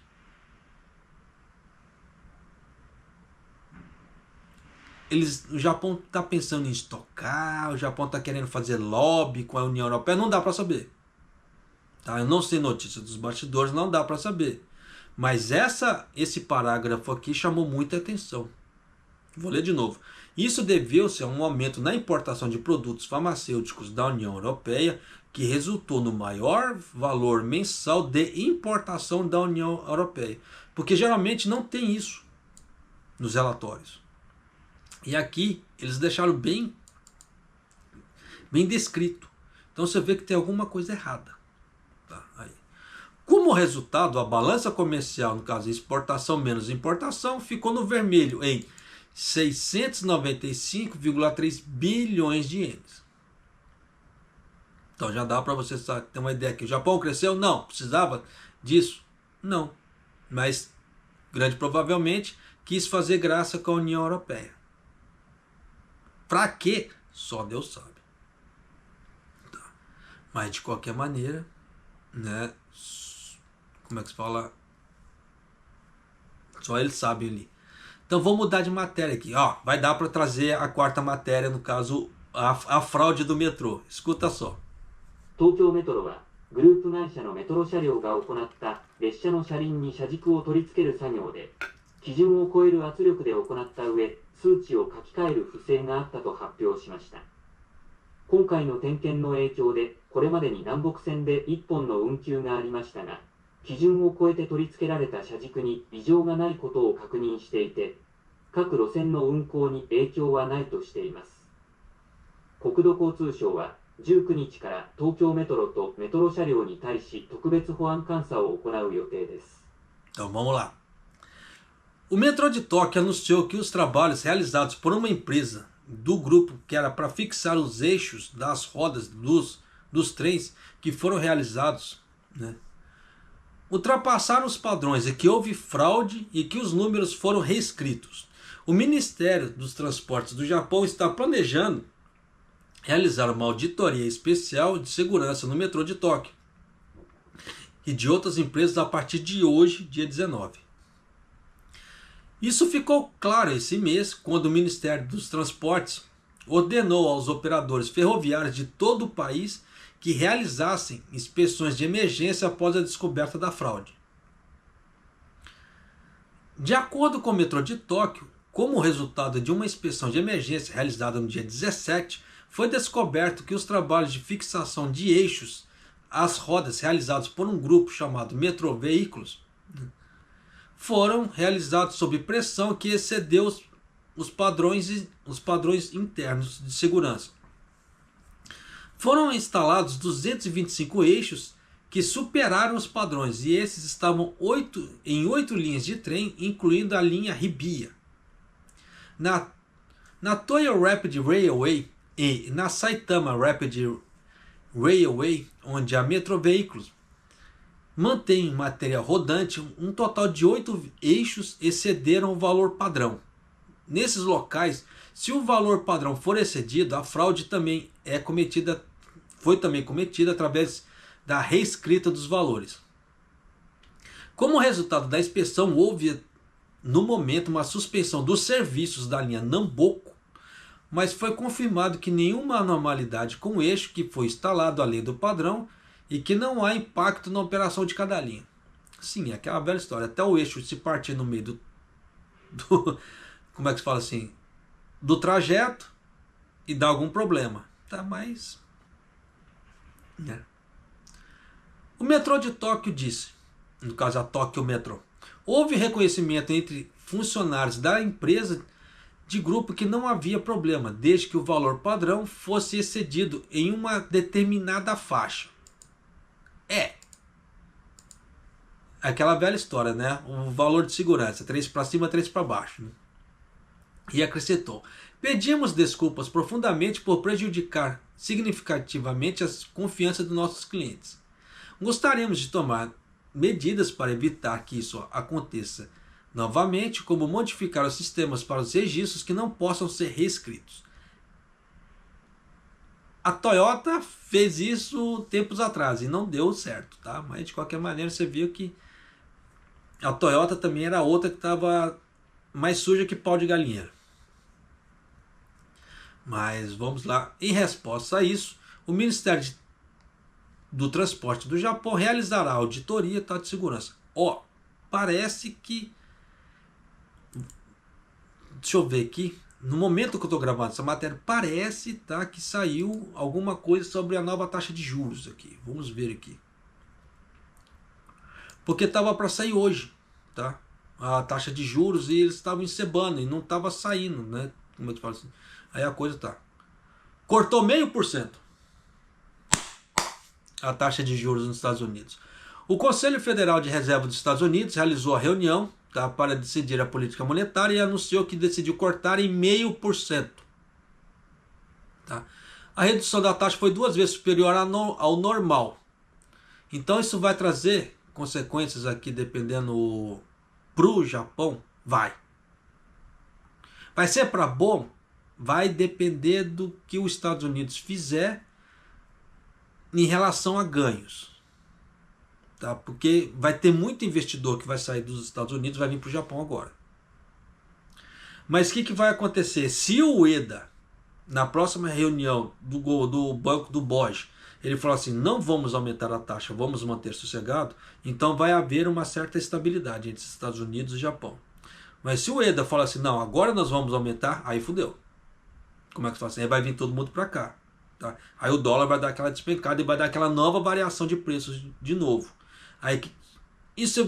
O Japão está pensando em estocar, o Japão está querendo fazer lobby com a União Europeia, não dá para saber. Tá? Eu não sei notícia dos bastidores, não dá para saber. Mas esse parágrafo aqui chamou muita atenção. Vou ler de novo. Isso deveu-se a um aumento na importação de produtos farmacêuticos da União Europeia, que resultou no maior valor mensal de importação da União Europeia. Porque geralmente não tem isso nos relatórios. E aqui eles deixaram bem descrito. Então você vê que tem alguma coisa errada. Tá? Aí. Como resultado, a balança comercial, no caso exportação menos importação, ficou no vermelho em 695,3 bilhões de ienes. Então já dá para você ter uma ideia aqui. O Japão cresceu? Não. Precisava disso? Não. Mas, grande provavelmente, quis fazer graça com a União Europeia. Para quê? Só Deus sabe. Tá. Mas de qualquer maneira, né? Como é que se fala? Só eles sabem ali. Então vamos mudar de matéria aqui. Ó, vai dar para trazer a quarta matéria, no caso, a fraude do metrô. Escuta só. 東京メトロはグループ会社のメトロ車両が行った列車の車輪に車軸を取り付ける作業で基準を超える圧力で行った上数値を書き換える不正があったと発表しました。今回の点検の影響でこれまでに南北線で1本の運休がありましたが基準を超えて取り付けられた車軸に異常がないことを確認していて各路線の運行に影響はないとしています。国土交通省は19日から東京メトロとメトロ車両に対し特別保安監査を行う予定です。Então vamos lá. O metrô de Tóquio anunciou que os trabalhos realizados por uma empresa do grupo que era para fixar os eixos das rodas dos trens que foram realizados, né, ultrapassaram os padrões e que houve fraude e que os números foram reescritos. O Ministério dos Transportes do Japão está planejando realizar uma auditoria especial de segurança no metrô de Tóquio e de outras empresas a partir de hoje, dia 19. Isso ficou claro esse mês quando o Ministério dos Transportes ordenou aos operadores ferroviários de todo o país que realizassem inspeções de emergência após a descoberta da fraude. De acordo com o metrô de Tóquio, Como resultado de uma inspeção de emergência realizada no dia 17, foi descoberto que os trabalhos de fixação de eixos às rodas realizados por um grupo chamado Metroveículos foram realizados sob pressão que excedeu os padrões internos de segurança. Foram instalados 225 eixos que superaram os padrões, e esses estavam em 8 linhas de trem, incluindo a linha Hibiya. Na Toyo Rapid Railway e na Saitama Rapid Railway, onde a Metroveículos mantém material rodante, um total de 8 eixos excederam o valor padrão. Nesses locais, se o valor padrão for excedido, a fraude também foi cometida através da reescrita dos valores. Como resultado da inspeção, houve no momento uma suspensão dos serviços da linha Namboco, mas foi confirmado que nenhuma anormalidade com o eixo que foi instalado além do padrão e que não há impacto na operação de cada linha. Sim, é aquela velha história, até o eixo se partir no meio como é que se fala assim, do trajeto e dar algum problema, tá? Mas o metrô de Tóquio disse, no caso a Tóquio Metro, houve reconhecimento entre funcionários da empresa de grupo que não havia problema, desde que o valor padrão fosse excedido em uma determinada faixa. Aquela velha história, né? O valor de segurança, 3 para cima, 3 para baixo. Né? E acrescentou: pedimos desculpas profundamente por prejudicar significativamente a confiança dos nossos clientes. Gostaríamos de tomar medidas para evitar que isso aconteça novamente, como modificar os sistemas para os registros que não possam ser reescritos. A Toyota fez isso tempos atrás e não deu certo, tá? Mas de qualquer maneira você viu que a Toyota também era outra que estava mais suja que pau de galinheiro. Mas vamos lá. Em resposta a isso, o Ministério do Transporte do Japão realizará auditoria de segurança. Parece que... Deixa eu ver aqui. No momento que eu estou gravando essa matéria, parece que saiu alguma coisa sobre a nova taxa de juros aqui. Vamos ver aqui. Porque estava para sair hoje, tá? A taxa de juros, e eles estavam encebando e não estava saindo, né? Como é que fala assim? Aí a coisa cortou 0,5% a taxa de juros nos Estados Unidos. O Conselho Federal de Reserva dos Estados Unidos realizou a reunião para decidir a política monetária e anunciou que decidiu cortar em 0,5%. Tá? A redução da taxa foi 2 vezes superior ao normal. Então isso vai trazer consequências aqui, dependendo para o Japão, vai ser para bom, vai depender do que os Estados Unidos fizer em relação a ganhos. Tá? Porque vai ter muito investidor que vai sair dos Estados Unidos e vai vir para o Japão agora. Mas o que vai acontecer? Se o Ueda, na próxima reunião do banco do BOJ, ele falar assim, não vamos aumentar a taxa, vamos manter sossegado, então vai haver uma certa estabilidade entre os Estados Unidos e Japão. Mas se o Ueda falar assim, não, agora nós vamos aumentar, aí fudeu. Como é que fala assim? Aí vai vir todo mundo para cá. Tá? Aí o dólar vai dar aquela despencada e vai dar aquela nova variação de preços de novo. Aí isso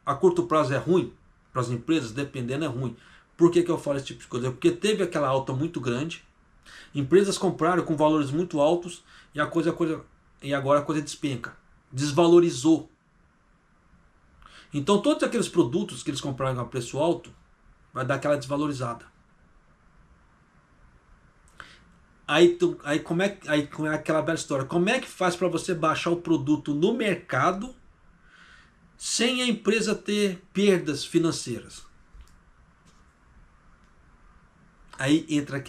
a curto prazo é ruim para as empresas, dependendo é ruim. Por que eu falo esse tipo de coisa? Porque teve aquela alta muito grande, empresas compraram com valores muito altos e agora a coisa despenca, desvalorizou. Então todos aqueles produtos que eles compraram a preço alto vai dar aquela desvalorizada. Aí como é aquela velha história? Como é que faz para você baixar o produto no mercado sem a empresa ter perdas financeiras? Aí entra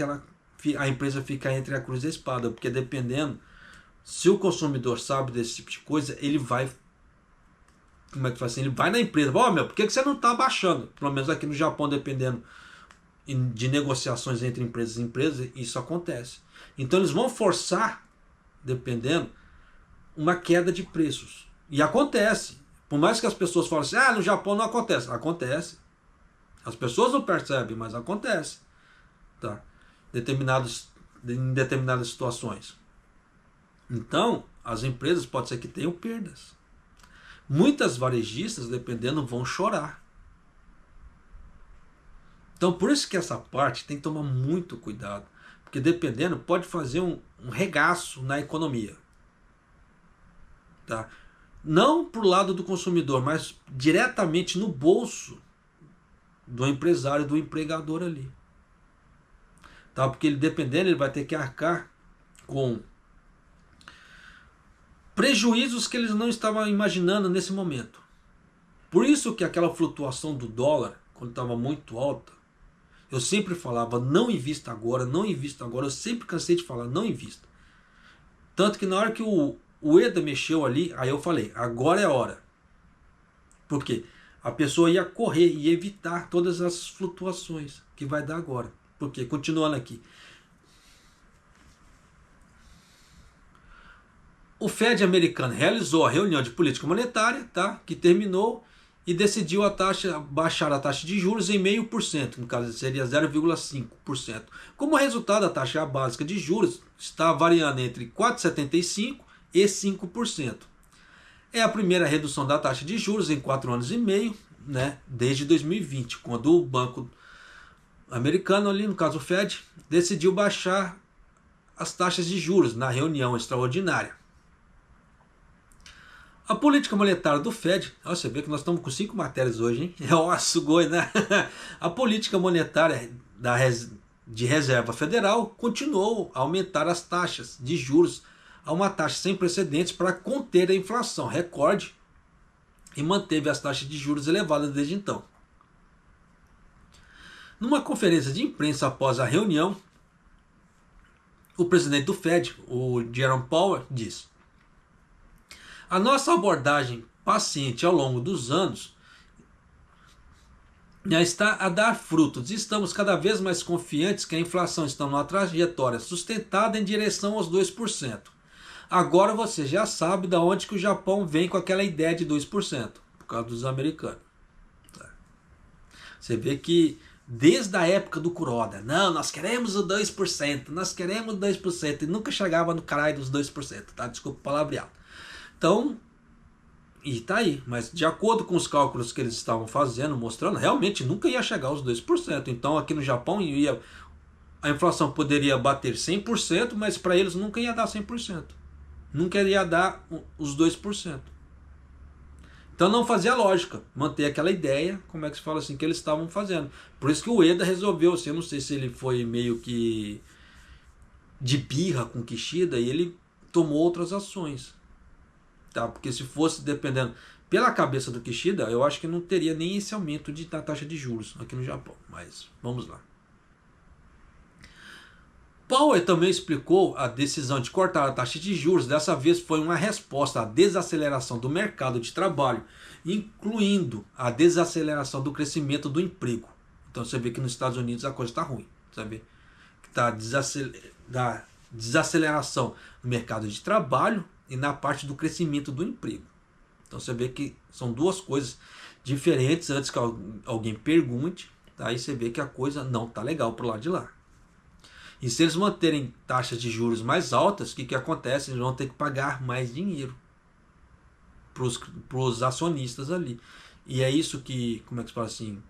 a empresa fica entre a cruz e a espada, porque dependendo, se o consumidor sabe desse tipo de coisa, ele vai, como é que faz assim? Ele vai na empresa, por que você não está baixando? Pelo menos aqui no Japão, dependendo de negociações entre empresas e empresas, isso acontece. Então eles vão forçar, dependendo, uma queda de preços. E acontece. Por mais que as pessoas falem assim, no Japão não acontece. Acontece. As pessoas não percebem, mas acontece, tá? Em determinadas situações. Então, as empresas pode ser que tenham perdas. Muitas varejistas, dependendo, vão chorar. Então, por isso que essa parte tem que tomar muito cuidado, porque dependendo pode fazer um regaço na economia, tá? Não pro lado do consumidor, mas diretamente no bolso do empresário, do empregador ali, tá? Porque ele, dependendo, ele vai ter que arcar com prejuízos que eles não estavam imaginando nesse momento. Por isso que aquela flutuação do dólar, quando estava muito alta, eu sempre falava, não invista agora, não invista agora. Eu sempre cansei de falar, não invista. Tanto que na hora que o EDA mexeu ali, aí eu falei, agora é a hora. Por quê? A pessoa ia correr, ia evitar todas as flutuações que vai dar agora. Por quê? Continuando aqui. O Fed americano realizou a reunião de política monetária, tá? Que terminou e decidiu baixar a taxa de juros em 0,5%, no caso seria 0,5%. Como resultado, a taxa básica de juros está variando entre 4,75% e 5%. É a primeira redução da taxa de juros em 4 anos e meio, né, desde 2020, quando o banco americano, ali no caso o Fed, decidiu baixar as taxas de juros na reunião extraordinária. A política monetária do Fed, você vê que nós estamos com 5 matérias hoje, hein? É osso goi, né? A política monetária de Reserva Federal continuou a aumentar as taxas de juros a uma taxa sem precedentes para conter a inflação, recorde, e manteve as taxas de juros elevadas desde então. Numa conferência de imprensa após a reunião, o presidente do Fed, o Jerome Powell, disse: a nossa abordagem paciente ao longo dos anos já está a dar frutos. Estamos cada vez mais confiantes que a inflação está numa trajetória sustentada em direção aos 2%. Agora você já sabe de onde que o Japão vem com aquela ideia de 2%, por causa dos americanos. Você vê que desde a época do Kuroda, não, nós queremos o 2%, nós queremos o 2%, e nunca chegava no caralho dos 2%, tá? Desculpa o palavreado. Então, e tá aí, mas de acordo com os cálculos que eles estavam fazendo, mostrando, realmente nunca ia chegar aos 2%. Então aqui no Japão a inflação poderia bater 100%, mas para eles nunca ia dar 100%. Nunca ia dar os 2%. Então não fazia lógica manter aquela ideia, como é que se fala assim, que eles estavam fazendo. Por isso que o Ueda resolveu, assim, eu não sei se ele foi meio que de birra com Kishida e ele tomou outras ações. Tá? Porque se fosse dependendo pela cabeça do Kishida, eu acho que não teria nem esse aumento da taxa de juros aqui no Japão. Mas vamos lá. Powell também explicou a decisão de cortar a taxa de juros. Dessa vez foi uma resposta à desaceleração do mercado de trabalho, incluindo a desaceleração do crescimento do emprego. Então você vê que nos Estados Unidos a coisa está ruim. Você vê que está da desaceleração no mercado de trabalho e na parte do crescimento do emprego. Então você vê que são duas coisas diferentes antes que alguém pergunte. Tá? Aí você vê que a coisa não está legal para o lado de lá. E se eles manterem taxas de juros mais altas, o que acontece? Eles vão ter que pagar mais dinheiro para os acionistas ali. E é isso que, como é que se fala assim,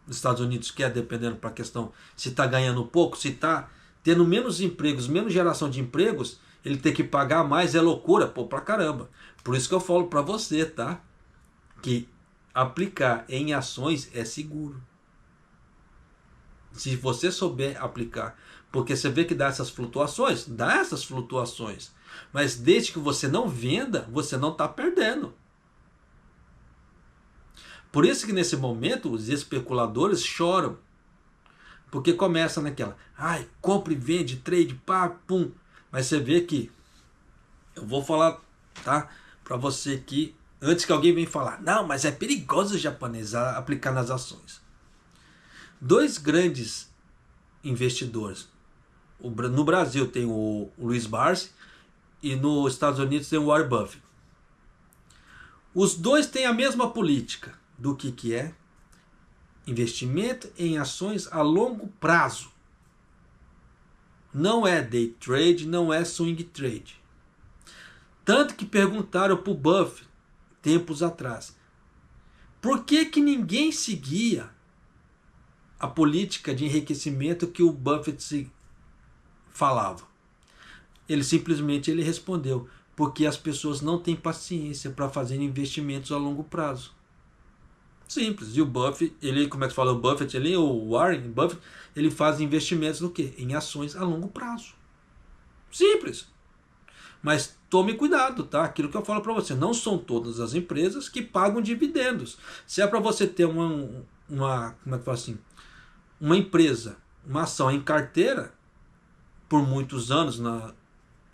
os Estados Unidos quer, dependendo para a questão, se está ganhando pouco, se está tendo menos empregos, menos geração de empregos, ele ter que pagar mais é loucura, pô, pra caramba. Por isso que eu falo para você, tá? Que aplicar em ações é seguro. Se você souber aplicar. Porque você vê que dá essas flutuações. Mas desde que você não venda, você não está perdendo. Por isso que nesse momento os especuladores choram. Porque começa naquela, ai, compra e vende, trade, pá, pum. Mas você vê que, eu vou falar, tá? Para você aqui, antes que alguém venha falar, não, mas é perigoso o japonês aplicar nas ações. 2 grandes investidores. No Brasil tem o Luiz Barsi e nos Estados Unidos tem o Warren Buffett. Os dois têm a mesma política do que é investimento em ações a longo prazo. Não é day trade, não é swing trade. Tanto que perguntaram para o Buffett, tempos atrás, por que ninguém seguia a política de enriquecimento que o Buffett falava? Ele simplesmente respondeu, porque as pessoas não têm paciência para fazer investimentos a longo prazo. Simples. E o Buffett, como é que fala o Buffett ali, o Warren Buffett, ele faz investimentos no quê? Em ações a longo prazo. Simples. Mas tome cuidado, tá? Aquilo que eu falo para você, não são todas as empresas que pagam dividendos. Se é para você ter como é que fala assim, uma empresa, uma ação em carteira por muitos anos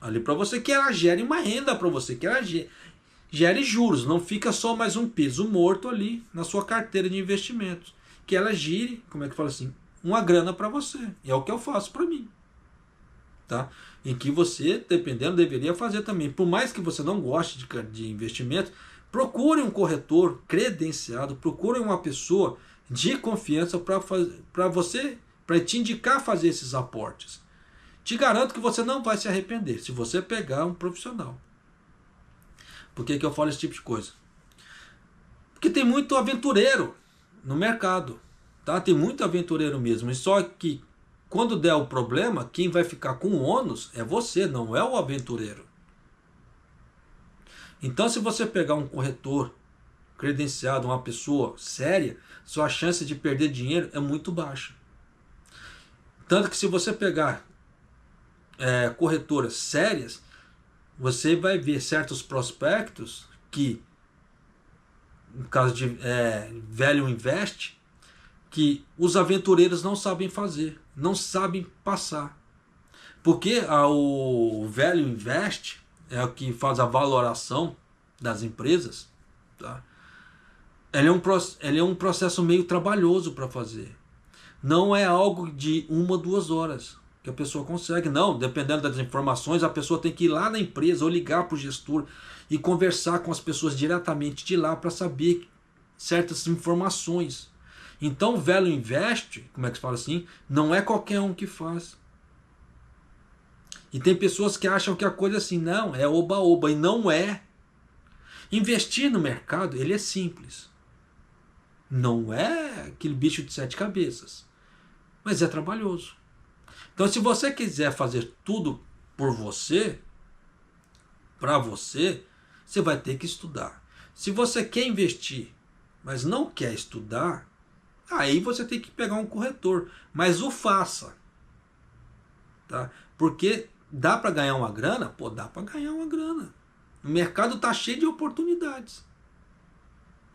ali para você, que ela gere uma renda para você, que ela gere juros, não fica só mais um peso morto ali na sua carteira de investimentos, que ela gire, como é que fala assim, uma grana para você. E é o que eu faço para mim, tá? Em que você, dependendo, deveria fazer também. Por mais que você não goste de investimento, procure um corretor credenciado, procure uma pessoa de confiança para te indicar fazer esses aportes. Te garanto que você não vai se arrepender se você pegar um profissional. Por que eu falo esse tipo de coisa? Porque tem muito aventureiro no mercado, tá? Tem muito aventureiro mesmo. E só que quando der o problema, quem vai ficar com o ônus é você, não é o aventureiro. Então, se você pegar um corretor credenciado, uma pessoa séria, sua chance de perder dinheiro é muito baixa. Tanto que se você pegar corretoras sérias, você vai ver certos prospectos que, no caso de Value Invest, que os aventureiros não sabem fazer, não sabem passar. Porque o Value Invest é o que faz a valoração das empresas, tá? Ele é um processo meio trabalhoso para fazer. Não é algo de 1 ou 2 horas que a pessoa consegue. Não, dependendo das informações, a pessoa tem que ir lá na empresa ou ligar para o gestor e conversar com as pessoas diretamente de lá para saber certas informações. Então, o Value Invest, como é que se fala assim, não é qualquer um que faz. E tem pessoas que acham que a coisa assim, não, é oba-oba, e não é. Investir no mercado, ele é simples. Não é aquele bicho de 7 cabeças, mas é trabalhoso. Então, se você quiser fazer tudo por você, para você, você vai ter que estudar. Se você quer investir, mas não quer estudar, aí você tem que pegar um corretor, mas o faça, tá? Porque dá para ganhar uma grana? Pô, dá para ganhar uma grana. O mercado está cheio de oportunidades,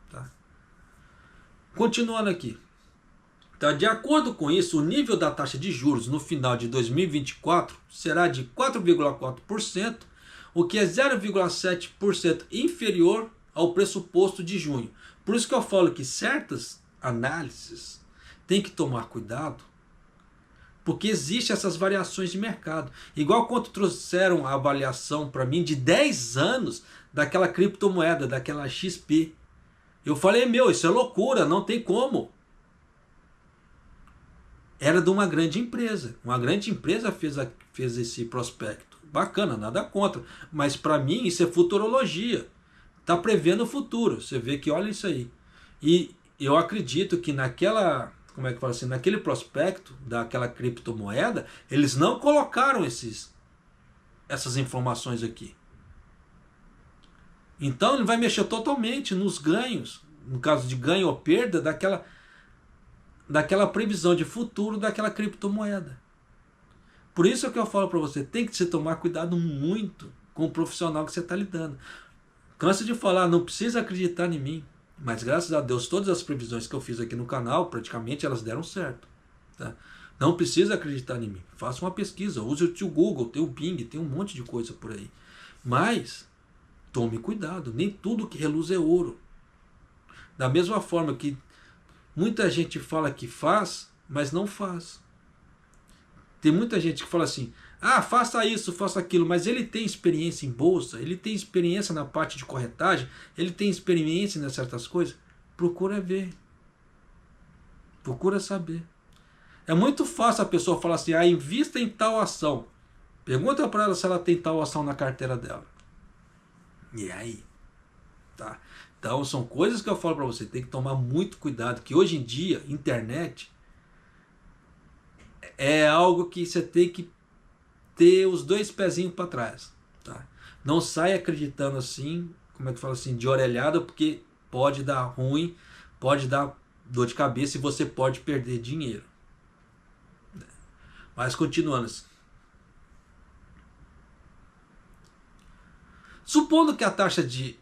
tá? Continuando aqui. Então, de acordo com isso, o nível da taxa de juros no final de 2024 será de 4,4%, o que é 0,7% inferior ao pressuposto de junho. Por isso que eu falo que certas análises tem que tomar cuidado, porque existem essas variações de mercado. Igual quando trouxeram a avaliação para mim de 10 anos daquela criptomoeda, daquela XP. Eu falei, isso é loucura, não tem como. Era de uma grande empresa. Uma grande empresa fez esse prospecto. Bacana, nada contra. Mas para mim isso é futurologia. Está prevendo o futuro. Você vê que olha isso aí. E eu acredito que naquele prospecto daquela criptomoeda, eles não colocaram essas informações aqui. Então ele vai mexer totalmente nos ganhos, no caso de ganho ou perda daquela previsão de futuro daquela criptomoeda. Por isso é que eu falo para você, tem que se tomar cuidado muito com o profissional que você está lidando. Canso de falar, não precisa acreditar em mim, mas graças a Deus todas as previsões que eu fiz aqui no canal, praticamente elas deram certo, tá? Não precisa acreditar em mim, faça uma pesquisa, use o tio Google, tem o Bing, tem um monte de coisa por aí. Mas tome cuidado, nem tudo que reluz é ouro. Da mesma forma que muita gente fala que faz, mas não faz. Tem muita gente que fala assim, faça isso, faça aquilo, mas ele tem experiência em bolsa, ele tem experiência na parte de corretagem, ele tem experiência em certas coisas. Procura ver. Procura saber. É muito fácil a pessoa falar assim, invista em tal ação. Pergunta para ela se ela tem tal ação na carteira dela. E aí? Tá? Então são coisas que eu falo para você, tem que tomar muito cuidado, que hoje em dia, internet é algo que você tem que ter os dois pezinhos para trás. Tá? Não sai acreditando assim, como é que fala assim, de orelhada, porque pode dar ruim, pode dar dor de cabeça e você pode perder dinheiro. Mas continuando. Supondo que a taxa de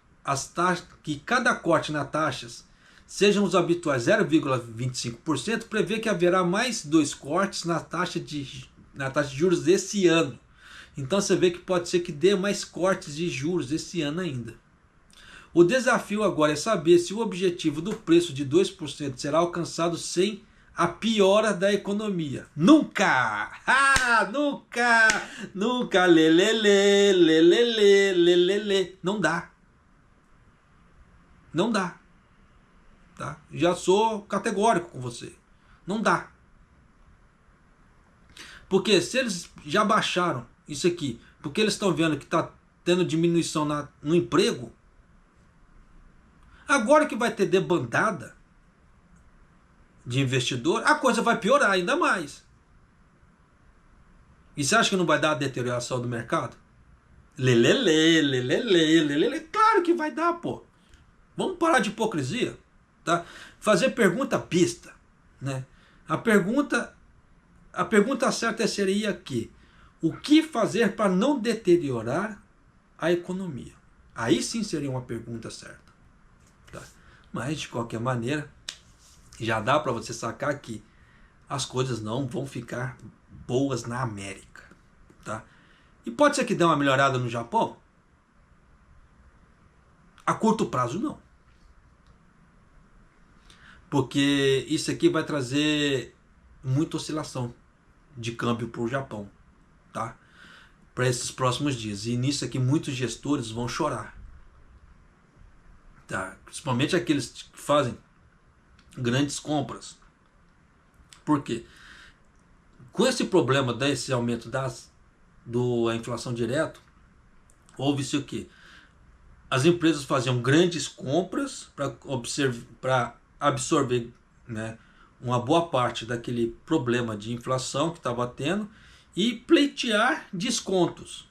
que cada corte na taxas sejam os habituais 0,25%, prevê que haverá mais 2 cortes na taxa de juros esse ano. Então você vê que pode ser que dê mais cortes de juros esse ano ainda. O desafio agora é saber se o objetivo do preço de 2% será alcançado sem a piora da economia. Nunca! Nunca! Nunca! Lelele, lelele, lelele. Não dá. Não dá. Tá? Já sou categórico com você. Não dá. Porque se eles já baixaram isso aqui, porque eles estão vendo que está tendo diminuição no emprego, agora que vai ter debandada de investidor, a coisa vai piorar ainda mais. E você acha que não vai dar a deterioração do mercado? Lelele, lelele, lelele. Claro que vai dar, pô. Vamos parar de hipocrisia. Tá? Fazer pergunta besta. Né? A pergunta certa seria aqui: o que fazer para não deteriorar a economia? Aí sim seria uma pergunta certa. Tá? Mas de qualquer maneira, já dá para você sacar que as coisas não vão ficar boas na América. Tá? E pode ser que dê uma melhorada no Japão? A curto prazo não. Porque isso aqui vai trazer muita oscilação de câmbio para o Japão. Tá? Para esses próximos dias. E nisso aqui muitos gestores vão chorar. Tá? Principalmente aqueles que fazem grandes compras. Por quê? Com esse problema desse aumento da inflação direto, houve-se o quê? As empresas faziam grandes compras para absorver, né, uma boa parte daquele problema de inflação que estava tendo e pleitear descontos.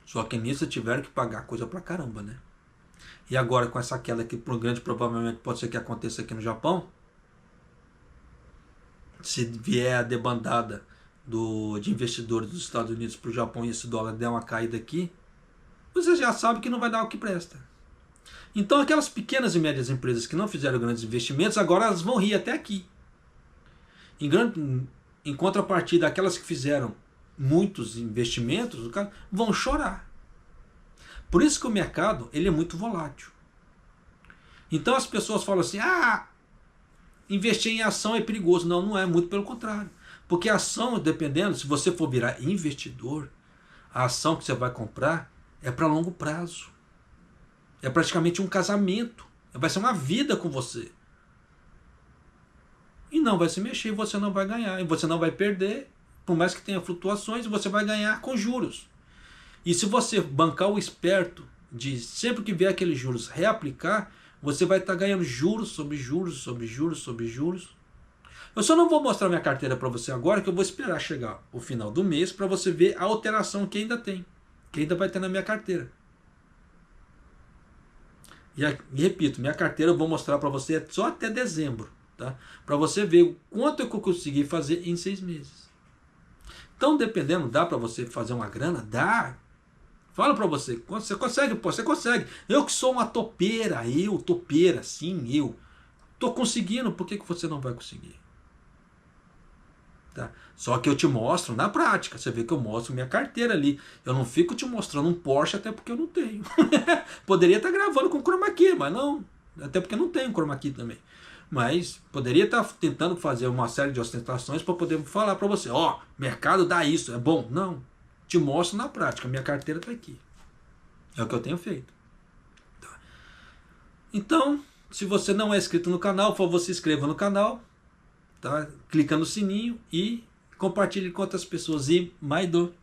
Só que nisso tiveram que pagar coisa pra caramba, né? E agora com essa queda que grande provavelmente pode ser que aconteça aqui no Japão, se vier a debandada de investidores dos Estados Unidos para o Japão e esse dólar der uma caída aqui, você já sabe que não vai dar o que presta. Então aquelas pequenas e médias empresas que não fizeram grandes investimentos, agora elas vão rir até aqui. Em contrapartida, aquelas que fizeram muitos investimentos, vão chorar. Por isso que o mercado ele é muito volátil. Então as pessoas falam assim, investir em ação é perigoso. Não, não é, muito pelo contrário. Porque a ação, dependendo, se você for virar investidor, a ação que você vai comprar é para longo prazo. É praticamente um casamento. Vai ser uma vida com você. E não vai se mexer, você não vai ganhar. E você não vai perder, por mais que tenha flutuações, você vai ganhar com juros. E se você bancar o esperto de sempre que vier aqueles juros reaplicar, você vai estar ganhando juros sobre juros, sobre juros, sobre juros. Eu só não vou mostrar minha carteira para você agora, que eu vou esperar chegar o final do mês para você ver a alteração que ainda tem, que ainda vai ter na minha carteira. E repito, minha carteira eu vou mostrar para você só até dezembro, tá? Para você ver o quanto eu consegui fazer em 6 meses. Então, dependendo, dá para você fazer uma grana? Dá. Fala para você, você consegue? Pô, você consegue. Eu que sou uma topeira, sim, eu. Tô conseguindo, por que você não vai conseguir? Tá? Só que eu te mostro na prática. Você vê que eu mostro minha carteira ali. Eu não fico te mostrando um Porsche até porque eu não tenho. Poderia estar gravando com chroma key, mas não. Até porque eu não tenho chroma key também. Mas poderia estar tentando fazer uma série de ostentações para poder falar para você, mercado dá isso, é bom. Não. Te mostro na prática. Minha carteira está aqui. É o que eu tenho feito. Tá. Então, se você não é inscrito no canal, por favor, se inscreva no canal. tá? Clica no sininho e compartilhe com outras pessoas. E Maido!